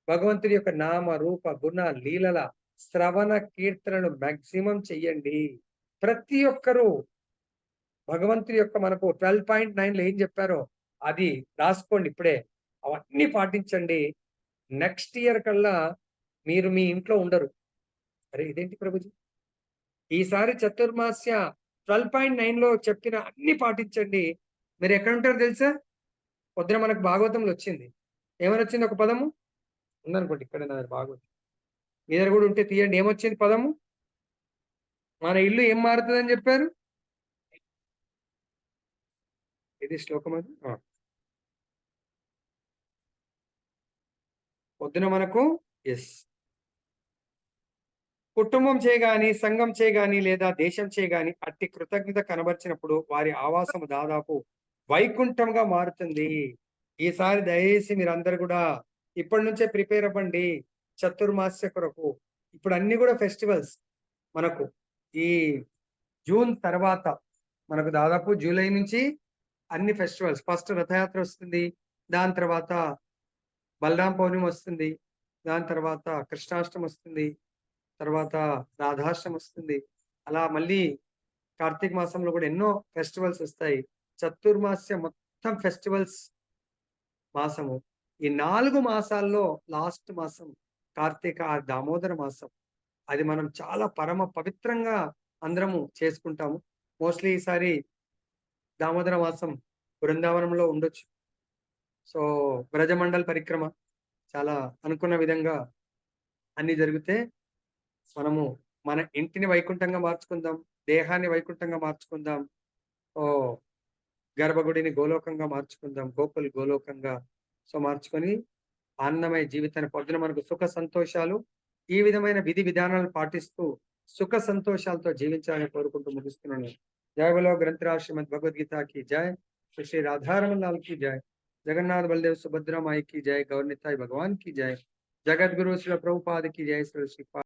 భగవంతుడి యొక్క నామ రూప గుణ లీలల శ్రవణ కీర్తనలు మాక్సిమం చెయ్యండి. ప్రతి ఒక్కరూ భగవంతుడి యొక్క మనకు 12.9 ఏం చెప్పారో అది రాసుకోండి ఇప్పుడే. అవన్నీ పాటించండి. నెక్స్ట్ ఇయర్ కల్లా మీరు మీ ఇంట్లో ఉండరు. అరే ఇదేంటి ప్రభుజీ, ఈసారి చతుర్మాస్య 12.9లో చెప్పిన అన్ని పాటించండి. మీరు ఎక్కడ ఉంటారో తెలుసా? పొద్దున మనకు భాగవతంలో వచ్చింది. ఏమని వచ్చింది? ఒక పదము ఉందనుకోండి, ఇక్కడ నా భాగవతం మీ దగ్గర కూడా ఉంటే తీయండి. ఏమొచ్చింది పదము? మన ఇల్లు ఏం మారుతుందని చెప్పారు? ఇది శ్లోకం అది. పొద్దున మనకు ఎస్ కుటుంబం చేయగాని, సంఘం చేయగాని, లేదా దేశం చేయగాని అట్టి కృతజ్ఞత కనబరిచినప్పుడు వారి ఆవాసము దాదాపు వైకుంఠంగా మారుతుంది. ఈసారి దయచేసి మీరందరూ కూడా ఇప్పటి నుంచే ప్రిపేర్ అవ్వండి చతుర్మాస్య కొరకు. ఇప్పుడు అన్ని కూడా ఫెస్టివల్స్ మనకు ఈ జూన్ తర్వాత మనకు దాదాపు జూలై నుంచి అన్ని ఫెస్టివల్స్. ఫస్ట్ రథయాత్ర వస్తుంది, దాని తర్వాత బలరాం పౌర్ణమి వస్తుంది, దాని తర్వాత కృష్ణాష్టమి వస్తుంది, తర్వాత రాధాష్టమి వస్తుంది. అలా మళ్ళీ కార్తీక మాసంలో కూడా ఎన్నో ఫెస్టివల్స్ వస్తాయి. చతుర్మాస్య మొత్తం ఫెస్టివల్స్ మాసము. ఈ 4 మాసాల్లో లాస్ట్ మాసం కార్తీక దామోదర మాసం. అది మనం చాలా పరమ పవిత్రంగా అందరము చేసుకుంటాము. మోస్ట్లీ ఈసారి దామోదర మాసం బృందావనంలో ఉండొచ్చు. సో బ్రజమండల్ పరిక్రమ చాలా అనుకున్న విధంగా అన్ని జరిగితే మనము మన ఇంటిని వైకుంఠంగా మార్చుకుందాం, దేహాన్ని వైకుంఠంగా మార్చుకుందాం, ఓ గర్భగుడిని గోలోకంగా మార్చుకుందాం, గోకుల్ గోలోకంగా సో మార్చుకొని ఆనందమయ జీవితాన్ని పొద్దున మనకు సుఖ సంతోషాలు ఈ విధమైన విధి విధానాలను పాటిస్తూ సుఖ సంతోషాలతో జీవించాలని కోరుకుంటూ ముగిస్తున్నాను. జయ బలో గ్రంథరాజ్ శ్రీమద్ భగవద్గీత की जय, श्री राधारमण लाल की जय, जगन्नाथ बलदेव सुभद्रा माई की जय, गौर निताई भगवान की जय, जगत गुरु श्री प्रभुपाद की जय, श्री